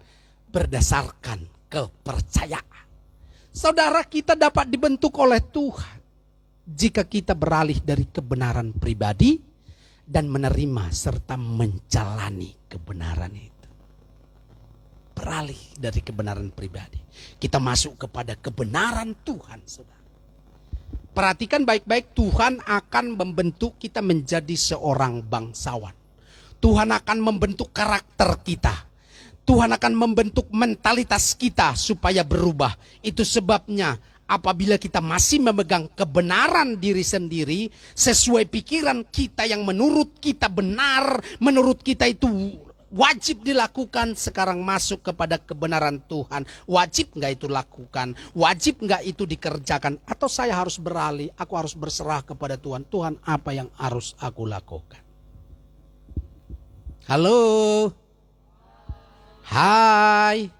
berdasarkan kepercayaan. Saudara, kita dapat dibentuk oleh Tuhan. Jika kita beralih dari kebenaran pribadi. Dan menerima serta menjalani kebenaran itu. Beralih dari kebenaran pribadi. Kita masuk kepada kebenaran Tuhan, saudara. Perhatikan baik-baik, Tuhan akan membentuk kita menjadi seorang bangsawan. Tuhan akan membentuk karakter kita. Tuhan akan membentuk mentalitas kita supaya berubah. Itu sebabnya apabila kita masih memegang kebenaran diri sendiri sesuai pikiran kita yang menurut kita benar, menurut kita itu wajib dilakukan, sekarang masuk kepada kebenaran Tuhan. Wajib nggak itu lakukan? Wajib nggak itu dikerjakan? Atau saya harus beralih, aku harus berserah kepada Tuhan. Tuhan, apa yang harus aku lakukan? Halo? Hai?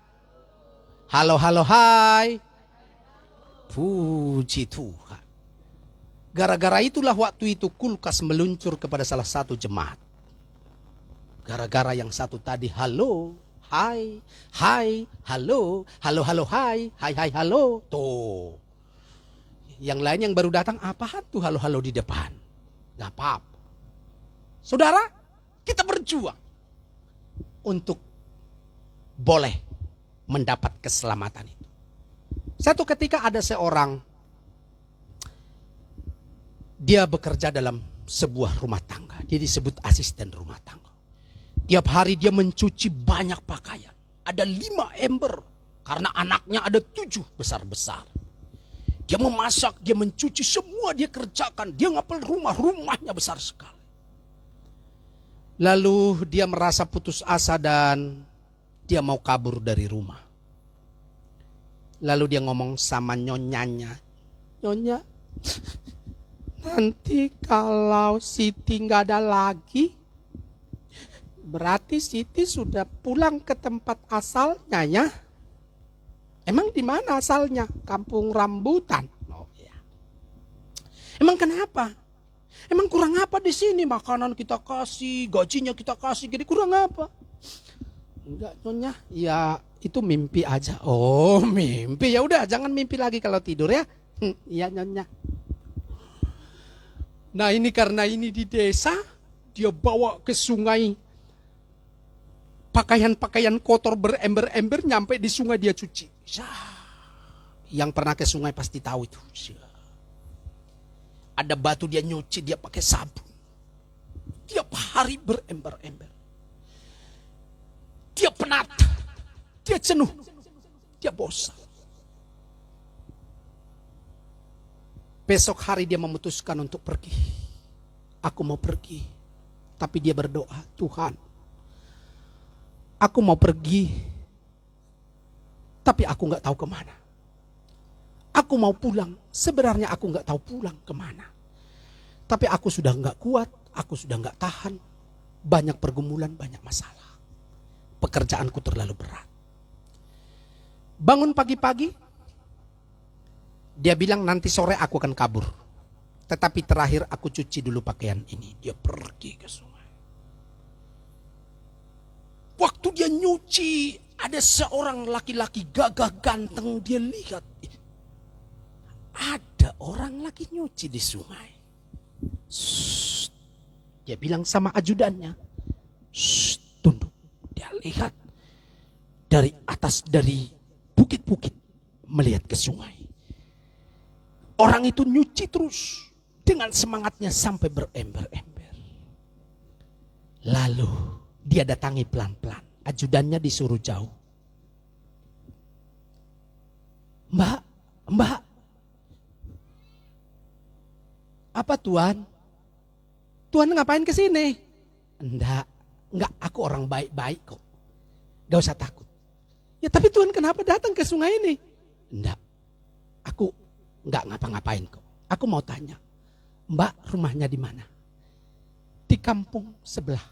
Halo, hai? Puji Tuhan. Gara-gara itulah waktu itu kulkas meluncur kepada salah satu jemaat. Gara-gara yang satu tadi halo, hai, halo, hai, halo. Tuh. Yang lain yang baru datang, apaan tuh halo di depan? Gak apa-apa. Saudara, kita berjuang untuk boleh mendapat keselamatan itu. Satu ketika ada seorang, dia bekerja dalam sebuah rumah tangga. Dia disebut asisten rumah tangga. Tiap hari dia mencuci banyak pakaian. Ada 5 ember. Karena anaknya ada 7 besar-besar. Dia memasak, dia mencuci, semua dia kerjakan. Dia ngapel rumahnya besar sekali. Lalu dia merasa putus asa dan dia mau kabur dari rumah. Lalu dia ngomong sama nyonyanya. Nyonya, nanti kalau Siti nggak ada lagi, berarti Siti sudah pulang ke tempat asalnya ya. Emang di mana asalnya? Kampung Rambutan. Oh ya. Emang kenapa? Emang kurang apa di sini? Makanan kita kasih, gajinya kita kasih, jadi kurang apa? Enggak Nyonya, ya itu mimpi aja. Oh mimpi, ya udah jangan mimpi lagi kalau tidur ya. Iya Nyonya. Nah ini karena ini di desa, dia bawa ke sungai. Pakaian-pakaian kotor berember-ember nyampe di sungai dia cuci. Yang pernah ke sungai pasti tahu itu. Ada batu dia nyuci, dia pakai sabun. Tiap hari berember-ember. Dia penat, dia jenuh, dia bosan. Besok hari dia memutuskan untuk pergi. Aku mau pergi. Tapi dia berdoa, Tuhan, aku mau pergi, tapi aku gak tahu kemana. Aku mau pulang, sebenarnya aku gak tahu pulang kemana. Tapi aku sudah gak kuat, aku sudah gak tahan. Banyak pergumulan, banyak masalah. Pekerjaanku terlalu berat. Bangun pagi-pagi, dia bilang nanti sore aku akan kabur. Tetapi terakhir aku cuci dulu pakaian ini. Dia pergi ke sungai. Waktu dia nyuci, ada seorang laki-laki gagah ganteng. Dia lihat, ada orang lagi nyuci di sungai. Shh. Dia bilang sama ajudannya, shh, tunduk. Dia lihat dari atas, dari bukit-bukit, melihat ke sungai. Orang itu nyuci terus dengan semangatnya sampai berember-ember. Lalu dia datangi pelan-pelan. Ajudannya disuruh jauh. Mbak. Apa Tuan? Tuan ngapain ke sini? Enggak, aku orang baik-baik kok. Gak usah takut. Ya tapi Tuan kenapa datang ke sungai ini? Enggak, aku enggak ngapa-ngapain kok. Aku mau tanya, Mbak rumahnya di mana? Di kampung sebelah.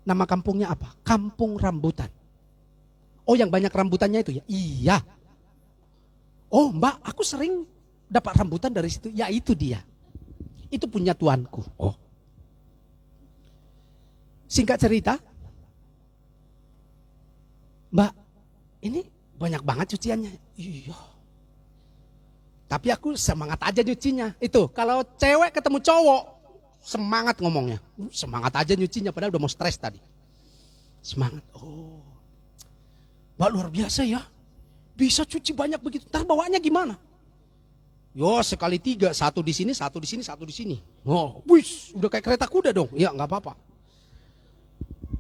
Nama kampungnya apa? Kampung Rambutan. Oh yang banyak rambutannya itu ya? Iya. Oh Mbak, aku sering dapat rambutan dari situ. Ya itu dia. Itu punya tuanku. Oh. Singkat cerita, Mbak, ini banyak banget cuciannya. Iya. Tapi aku semangat aja nyucinya. Itu kalau cewek ketemu cowok, semangat ngomongnya. Semangat aja nyucinya padahal udah mau stres tadi. Semangat. Oh. Mbak luar biasa ya. Bisa cuci banyak begitu. Ntar bawaannya gimana? Yo sekali 3, satu di sini, satu di sini, satu di sini. Oh, wis, udah kayak kereta kuda dong. Ya nggak apa-apa.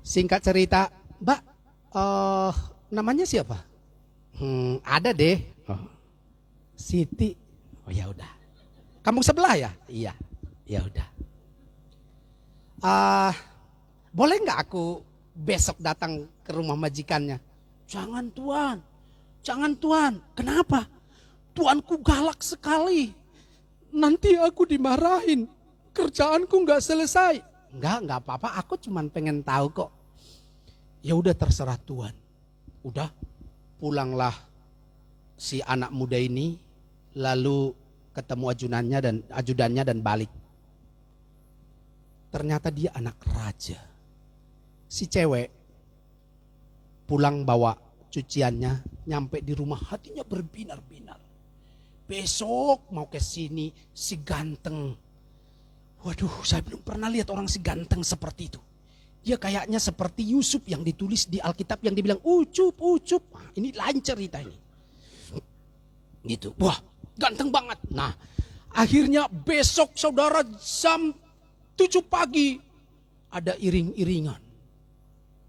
Singkat cerita, Mbak, namanya siapa? Ada deh. Oh. Siti. Oh ya udah. Kampung sebelah ya? Iya. Ya udah. Boleh nggak aku besok datang ke rumah majikannya? Jangan Tuan. Jangan Tuan. Kenapa? Tuanku galak sekali. Nanti aku dimarahin. Kerjaanku nggak selesai. Nggak apa-apa. Aku cuman pengen tahu kok. Ya udah terserah Tuan. Udah, pulanglah si anak muda ini, lalu ketemu ajudannya dan balik. Ternyata dia anak raja. Si cewek pulang bawa cuciannya, nyampe di rumah hatinya berbinar-binar. Besok mau ke sini si ganteng. Waduh, saya belum pernah lihat orang si ganteng seperti itu. Dia kayaknya seperti Yusuf yang ditulis di Alkitab yang dibilang ucup. Wah, ini lain cerita ini. Gitu. Wah, ganteng banget. Nah, akhirnya besok saudara jam 7 pagi ada iring-iringan.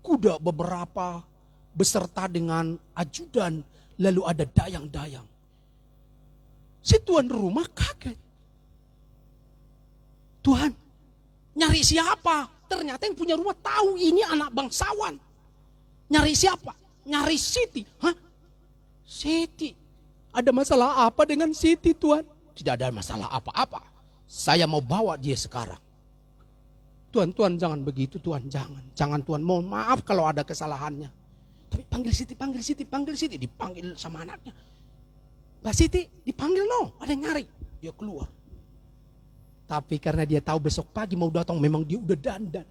Kuda beberapa beserta dengan ajudan, lalu ada dayang-dayang. Si tuan rumah kaget. Tuhan, nyari siapa? Ternyata yang punya rumah tahu ini anak bangsawan. Nyari siapa? Nyari Siti. Hah? Siti. Ada masalah apa dengan Siti Tuan? Tidak ada masalah apa-apa. Saya mau bawa dia sekarang. Tuan jangan begitu Tuan, jangan. Jangan Tuan, mohon maaf kalau ada kesalahannya. Tapi panggil Siti. Dipanggil sama anaknya. Mbak Siti, dipanggil no, ada yang nyari. Dia keluar. Tapi karena dia tahu besok pagi mau datang, memang dia udah dandan.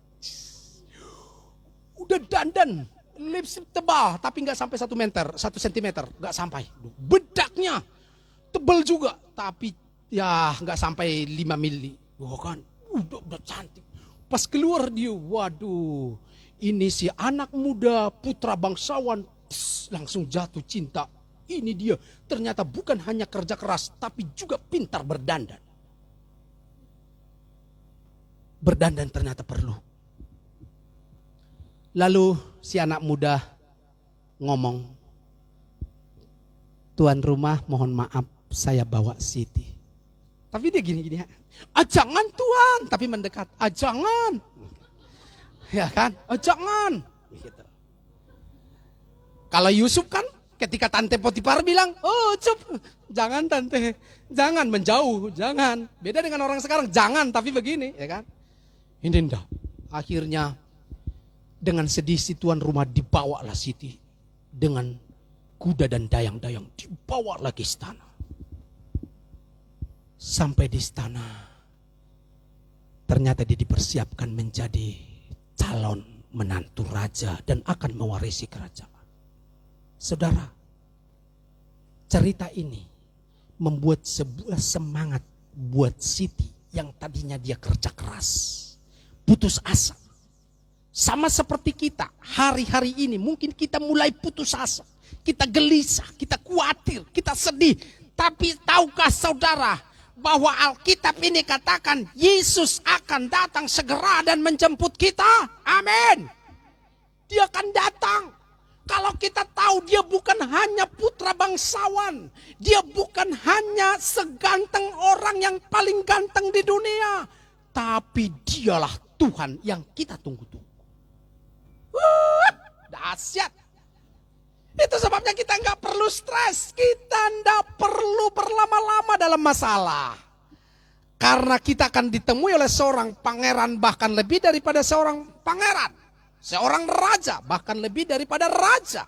Lipstick tebal, tapi nggak sampai 1 meter, 1 sentimeter, nggak sampai. Bedaknya tebal juga, tapi ya nggak sampai 5 mili. Wah kan, udah cantik. Pas keluar dia, waduh, ini si anak muda putra bangsawan, langsung jatuh cinta. Ini dia, ternyata bukan hanya kerja keras, tapi juga pintar berdandan. Berdandan ternyata perlu. Lalu si anak muda ngomong, Tuan rumah mohon maaf saya bawa Siti. Tapi dia gini-gini, jangan Tuan, tapi mendekat, jangan. Ya kan, jangan. Gitu. Kalau Yusuf kan ketika Tante Potifar bilang, jangan Tante, jangan menjauh, jangan. Beda dengan orang sekarang, jangan tapi begini, ya kan. Ini enggak. Akhirnya dengan sedih si tuan rumah dibawalah Siti dengan kuda dan dayang-dayang, dibawa lagi istana. Sampai di istana ternyata dia dipersiapkan menjadi calon menantu raja dan akan mewarisi kerajaan. Saudara, cerita ini membuat sebuah semangat buat Siti yang tadinya dia kerja keras, putus asa. Sama seperti kita, hari-hari ini mungkin kita mulai putus asa. Kita gelisah, kita khawatir, kita sedih. Tapi tahukah saudara bahwa Alkitab ini katakan Yesus akan datang segera dan menjemput kita? Amin. Dia akan datang. Kalau kita tahu dia bukan hanya putra bangsawan. Dia bukan hanya seganteng orang yang paling ganteng di dunia. Tapi dialah Tuhan yang kita tunggu-tunggu. Dahsyat. Itu sebabnya kita nggak perlu stres. Kita nggak perlu berlama-lama dalam masalah. Karena kita akan ditemui oleh seorang pangeran, bahkan lebih daripada seorang pangeran. Seorang raja, bahkan lebih daripada raja.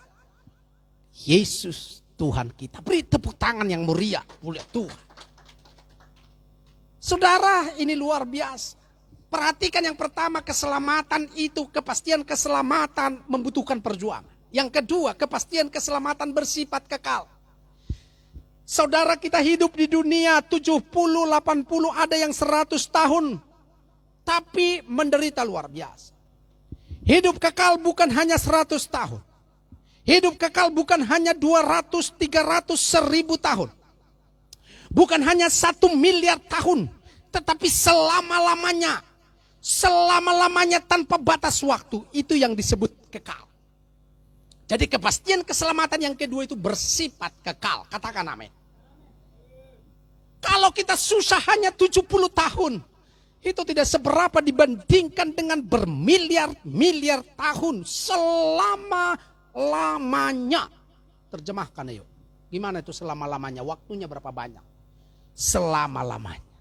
Yesus Tuhan kita. Beri tepuk tangan yang mulia. Mulia Tuhan. Saudara, ini luar biasa. Perhatikan yang pertama, keselamatan itu, kepastian keselamatan membutuhkan perjuangan. Yang kedua, kepastian keselamatan bersifat kekal. Saudara, kita hidup di dunia 70, 80, ada yang 100 tahun. Tapi menderita luar biasa. Hidup kekal bukan hanya 100 tahun. Hidup kekal bukan hanya 200, 300, 1000 tahun. Bukan hanya 1 miliar tahun. Tetapi selama-lamanya. Selama-lamanya tanpa batas waktu. Itu yang disebut kekal. Jadi kepastian keselamatan yang kedua itu bersifat kekal. Katakan amin. Kalau kita susah hanya 70 tahun, itu tidak seberapa dibandingkan dengan bermiliar-miliar tahun selama-lamanya. Terjemahkan ayo. Gimana itu selama-lamanya? Waktunya berapa banyak? Selama-lamanya.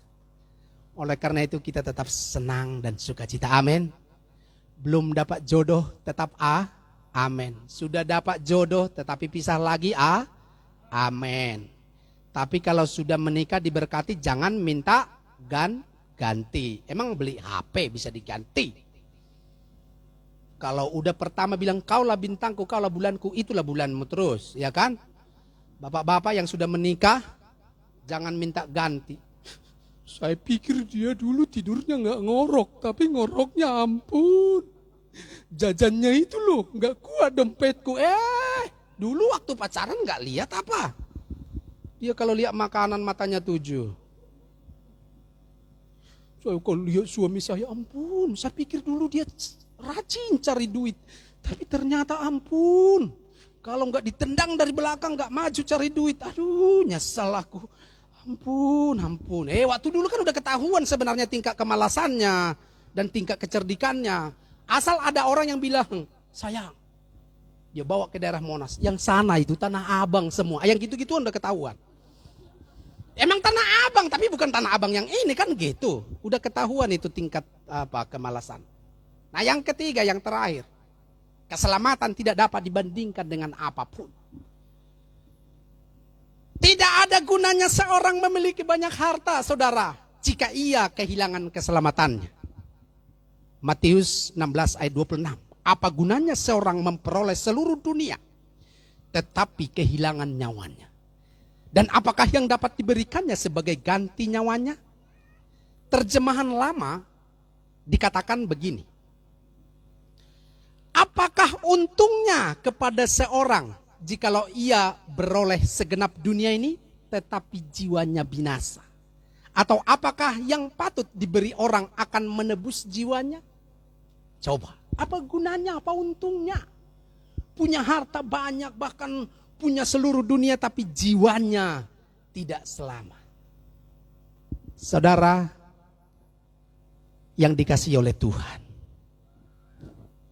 Oleh karena itu kita tetap senang dan sukacita. Amin. Belum dapat jodoh tetap amin. Sudah dapat jodoh tetapi pisah lagi amin. Tapi kalau sudah menikah diberkati jangan minta ganti. Emang beli HP bisa diganti? Kalau udah pertama bilang kaulah bintangku, kaulah bulanku, itulah bulanmu terus, ya kan? Bapak-bapak yang sudah menikah jangan minta ganti. Saya pikir dia dulu tidurnya nggak ngorok, tapi ngoroknya ampun. Jajannya itu loh, nggak kuat dompetku. Dulu waktu pacaran nggak lihat apa? Dia kalau lihat makanan matanya 7. Saya kalau lihat suami saya, ampun. Saya pikir dulu dia rajin cari duit, tapi ternyata ampun. Kalau nggak ditendang dari belakang nggak maju cari duit. Aduh, nyesel aku. Ampun. Waktu dulu kan udah ketahuan sebenarnya tingkat kemalasannya dan tingkat kecerdikannya. Asal ada orang yang bilang, sayang, dia bawa ke daerah Monas. Yang sana itu Tanah Abang semua. Yang gitu-gitu udah ketahuan. Emang Tanah Abang, tapi bukan Tanah Abang yang ini kan gitu. Udah ketahuan itu tingkat kemalasan. Nah yang ketiga, yang terakhir. Keselamatan tidak dapat dibandingkan dengan apapun. Tidak ada gunanya seorang memiliki banyak harta, saudara, jika ia kehilangan keselamatannya. Matius 16 ayat 26. Apa gunanya seorang memperoleh seluruh dunia, tetapi kehilangan nyawanya? Dan apakah yang dapat diberikannya sebagai ganti nyawanya? Terjemahan lama dikatakan begini. Apakah untungnya kepada seorang jikalau ia beroleh segenap dunia ini tetapi jiwanya binasa? Atau apakah yang patut diberi orang akan menebus jiwanya? Coba, apa gunanya, apa untungnya? Punya harta banyak, bahkan punya seluruh dunia, tapi jiwanya tidak selamat. Saudara yang dikasihi oleh Tuhan,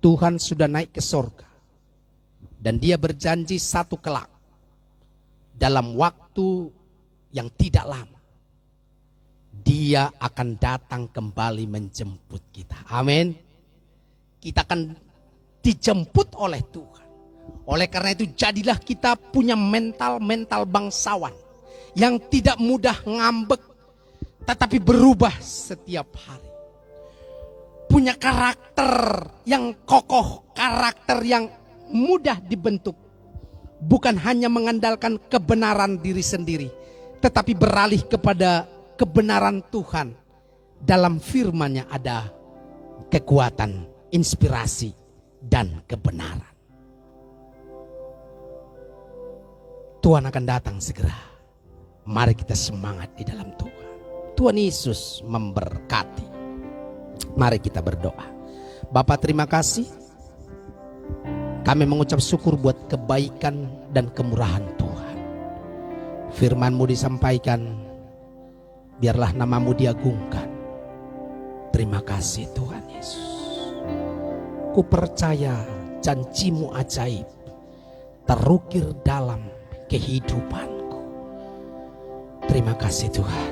Tuhan sudah naik ke sorga. Dan dia berjanji satu kelak, dalam waktu yang tidak lama, dia akan datang kembali menjemput kita. Amin. Kita akan dijemput oleh Tuhan. Oleh karena itu jadilah kita punya mental bangsawan yang tidak mudah ngambek, tetapi berubah setiap hari. Punya karakter yang kokoh, karakter yang mudah dibentuk. Bukan hanya mengandalkan kebenaran diri sendiri, tetapi beralih kepada kebenaran Tuhan. Dalam firman-Nya ada kekuatan, inspirasi, dan kebenaran. Tuhan akan datang segera. Mari kita semangat di dalam Tuhan. Tuhan Yesus memberkati. Mari kita berdoa. Bapa, terima kasih. Kami mengucap syukur buat kebaikan dan kemurahan Tuhan. Firman-Mu disampaikan, biarlah nama-Mu diagungkan. Terima kasih Tuhan Yesus. Ku percaya janji-Mu ajaib terukir dalam kehidupanku. Terima kasih Tuhan.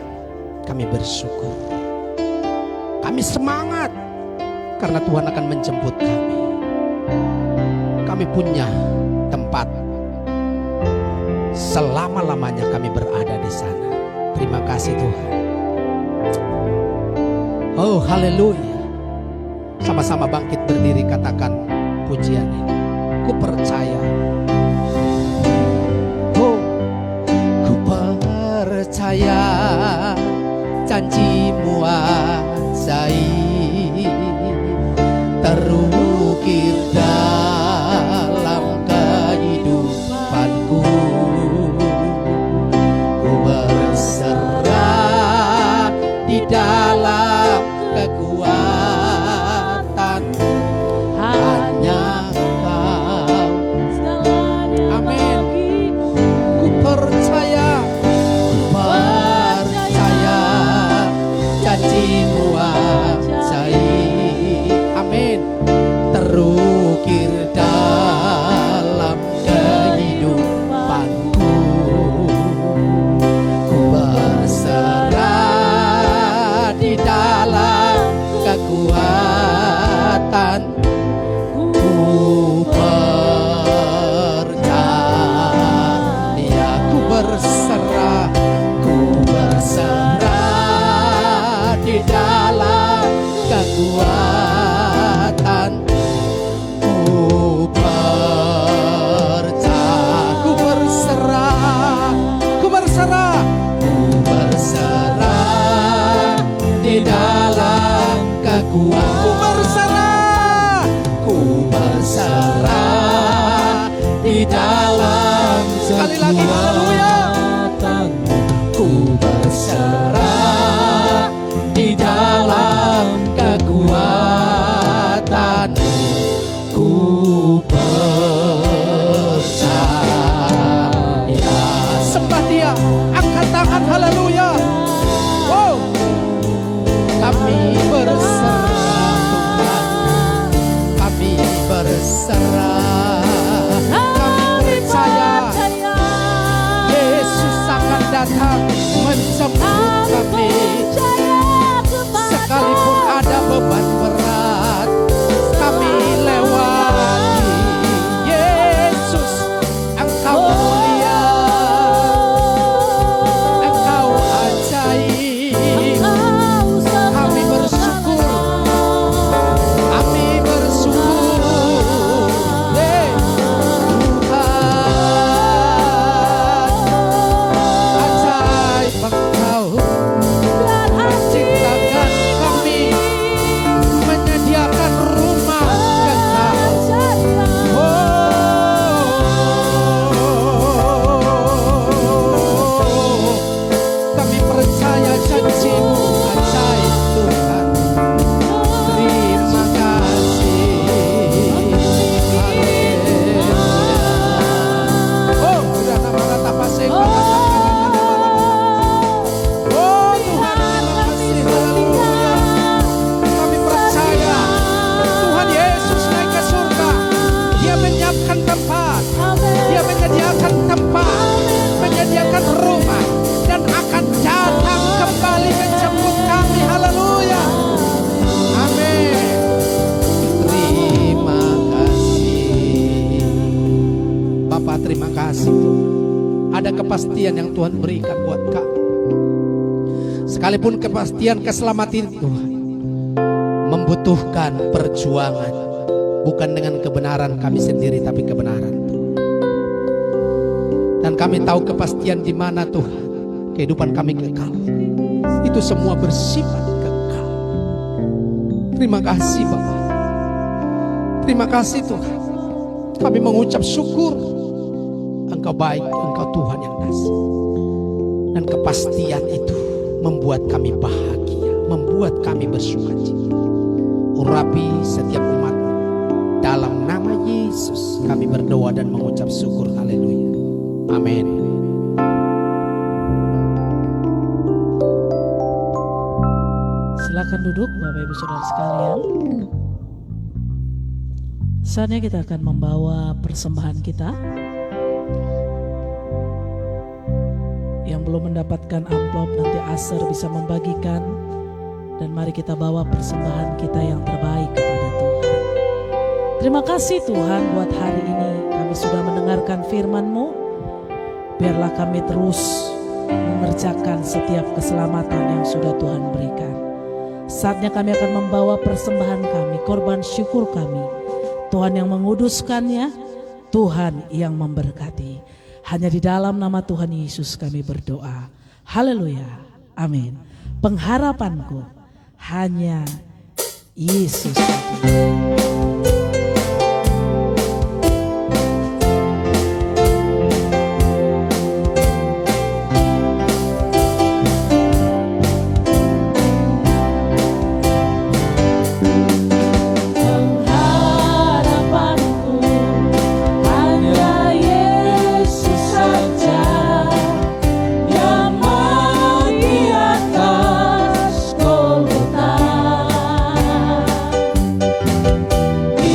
Kami bersyukur. Kami semangat karena Tuhan akan menjemput kami. Kami punya tempat selama-lamanya kami berada di sana. Terima kasih Tuhan. Oh haleluya. Sama-sama bangkit berdiri, katakan pujian ini. Ku percaya. Oh, ku percaya janji-Mu ajaib terukir dalam kehidupanku. Ku berserah di dalam kekuatan hanya Kau. Amin. Ku percaya, ku percaya Ku berserah, ku berserah di dalam sekali lagi haleluya. Ku berserah di dalam kekuatanmu. Ku percaya. Sembah Dia, angkat tangan haleluya. Wow. Kami berserah Tuhan, kami berserah, kami percaya Yesus akan datang menjemput kami. Sekalipun ada beban berat, kami lewati. Yesus, Engkau mulia, Engkau ajaib. Kami bersyukur, kami bersyukur. Tuhan, ajaib Engkau menciptakan kami, menyediakan rumah kekal. Kami percaya janji-Mu ajaib Tuhan. Terima kasih. Haleluya. Oh, udah nama-nama pasang. Oh Tuhan, terima kasih. Haleluya. Kami percaya Tuhan Yesus naik ke surga. Dia menyiapkan tempat, Dia menyediakan tempat, menyediakan rumah, dan akan datang kembali menjemput kami. Haleluya. Amin. Terima kasih Bapak, terima kasih Tuhan. Ada kepastian yang Tuhan berikan buat kami. Sekalipun kepastian keselamatan itu membutuhkan perjuangan, bukan dengan kebenaran kami sendiri, tapi kebenaran Tuhan. Dan kami tahu kepastian di mana Tuhan kehidupan kami kekal. Itu semua bersifat kekal. Terima kasih Bapak. Terima kasih Tuhan. Kami mengucap syukur. Engkau baik, Engkau Tuhan yang dahsyat. Dan kepastian itu membuat kami bahagia, membuat kami bersukacita. Urapi setiap umat dalam nama Yesus kami berdoa dan mengucap syukur. Haleluya. Amin. Silakan duduk Bapak Ibu Saudara sekalian. Saatnya kita akan membawa persembahan kita. Yang belum mendapatkan amplop, nanti Aser bisa membagikan. Dan mari kita bawa persembahan kita yang terbaik kepada Tuhan. Terima kasih Tuhan buat hari ini. Kami sudah mendengarkan firman-Mu. Biarlah kami terus mengerjakan setiap keselamatan yang sudah Tuhan berikan. Saatnya kami akan membawa persembahan kami, korban syukur kami. Tuhan yang menguduskannya, Tuhan yang memberkati. Hanya di dalam nama Tuhan Yesus kami berdoa. Haleluya. Amin. Pengharapanku hanya Yesus. Di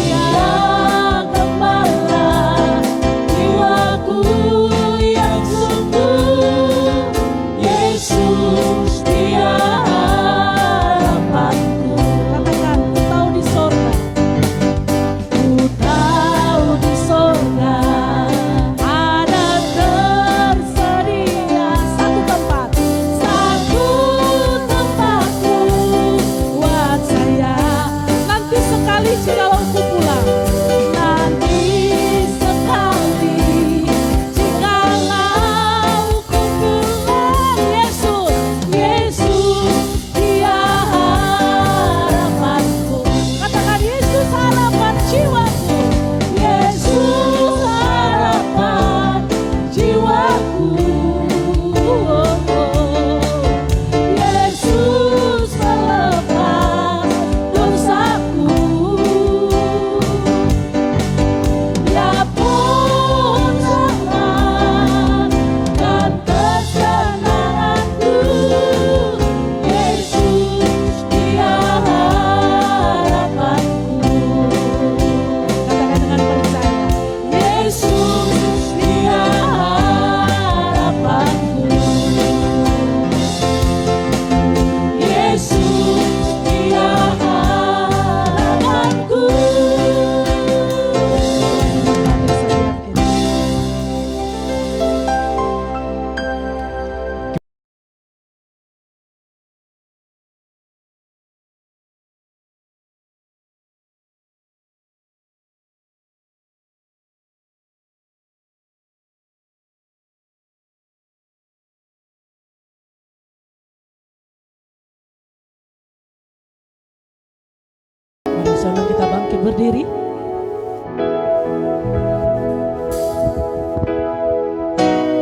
berdiri.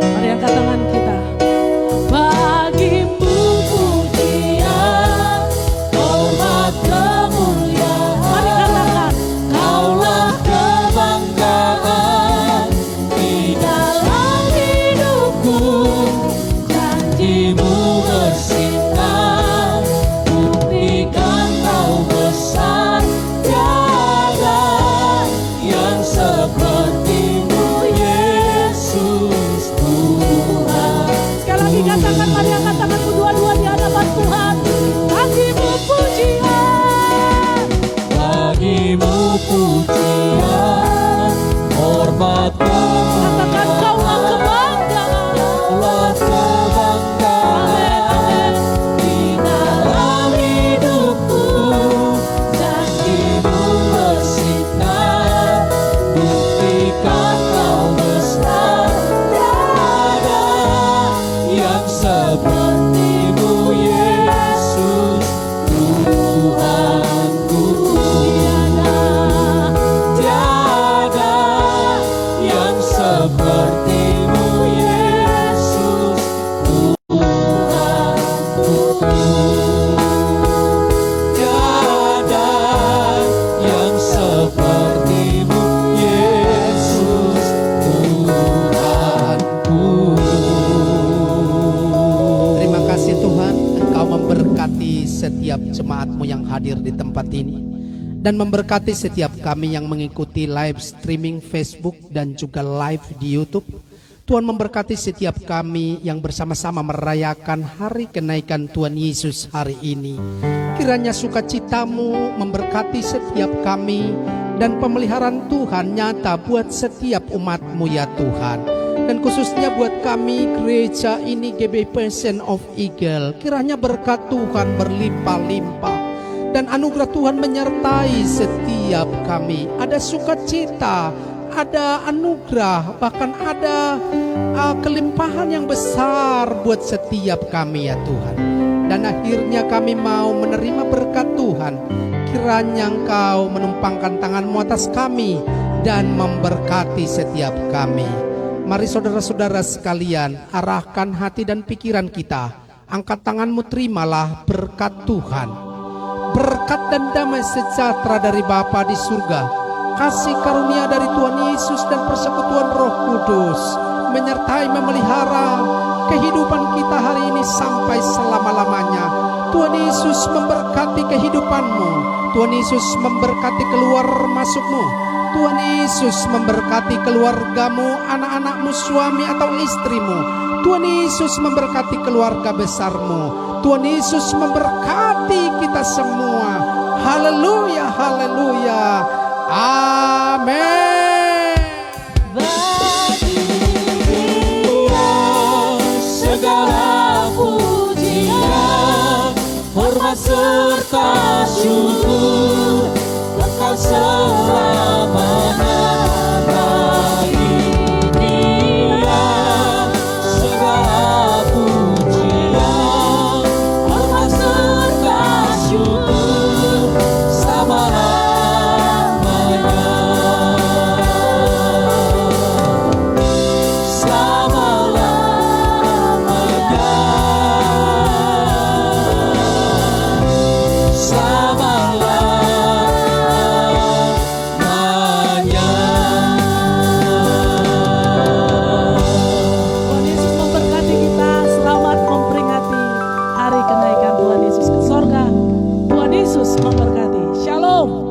Mari angkat tangan kita. Bagimu pujian, hormat, kemuliaan. Mari katakan, Kaulah kebanggaan di dalam hidupku. Janjimu bersinar, buktikan Kau besar. Tiada yang seperti-Mu, Yesus Tuhan. Sekali lagi katakan, mari angkat tanganmu dua-dua di hadapan Tuhan. Bagimu pujian, Bagimu pujian, hormat, katakan Kaulah kebanggaan. Kaulah kebanggaan di dalam hidupku. Janjimu bersinar, buktikan Kau besar. Tiada yang seperti-Mu, Yesus Tuhanku. Tiada yang seperti-Mu, Yesus Tuhanku. Tiada yang seperti-Mu, Yesus Tuhanku. Terima kasih Tuhan, Engkau memberkati setiap jemaat-Mu yang hadir di tempat ini, dan memberkati setiap kami yang mengikuti live streaming Facebook dan juga live di YouTube. Tuhan memberkati setiap kami yang bersama-sama merayakan hari kenaikan Tuhan Yesus hari ini. Kiranya sukacita-Mu memberkati setiap kami, dan pemeliharaan Tuhan nyata buat setiap umat-Mu ya Tuhan. Dan khususnya buat kami gereja ini GB Passion of Eagle, kiranya berkat Tuhan berlimpah-limpah, dan anugerah Tuhan menyertai setiap kami. Ada sukacita, ada anugerah, bahkan ada kelimpahan yang besar buat setiap kami ya Tuhan. Dan akhirnya kami mau menerima berkat Tuhan. Kiranya Engkau menumpangkan tangan-Mu atas kami dan memberkati setiap kami. Mari saudara-saudara sekalian, arahkan hati dan pikiran kita. Angkat tangan-Mu, terimalah berkat Tuhan. Berkat dan damai sejahtera dari Bapa di surga, kasih karunia dari Tuhan Yesus dan persekutuan Roh Kudus menyertai memelihara kehidupan kita hari ini sampai selama-lamanya. Tuhan Yesus memberkati kehidupanmu. Tuhan Yesus memberkati keluar masukmu. Tuhan Yesus memberkati keluargamu, anak-anakmu, suami atau istrimu. Tuhan Yesus memberkati keluarga besarmu. Tuhan Yesus memberkati kita semua. Haleluya, haleluya. Amin. Bagi Dia segala pujian, hormat serta syukur, kekal selamanya. Bagi Dia segala pujian, hormat serta syukur, selama-lamanya. Selama-lamanya. Tuhan Yesus memberkati kita. Selamat memperingati hari kenaikan Tuhan Yesus ke sorga. Tuhan Yesus memberkati. Shalom.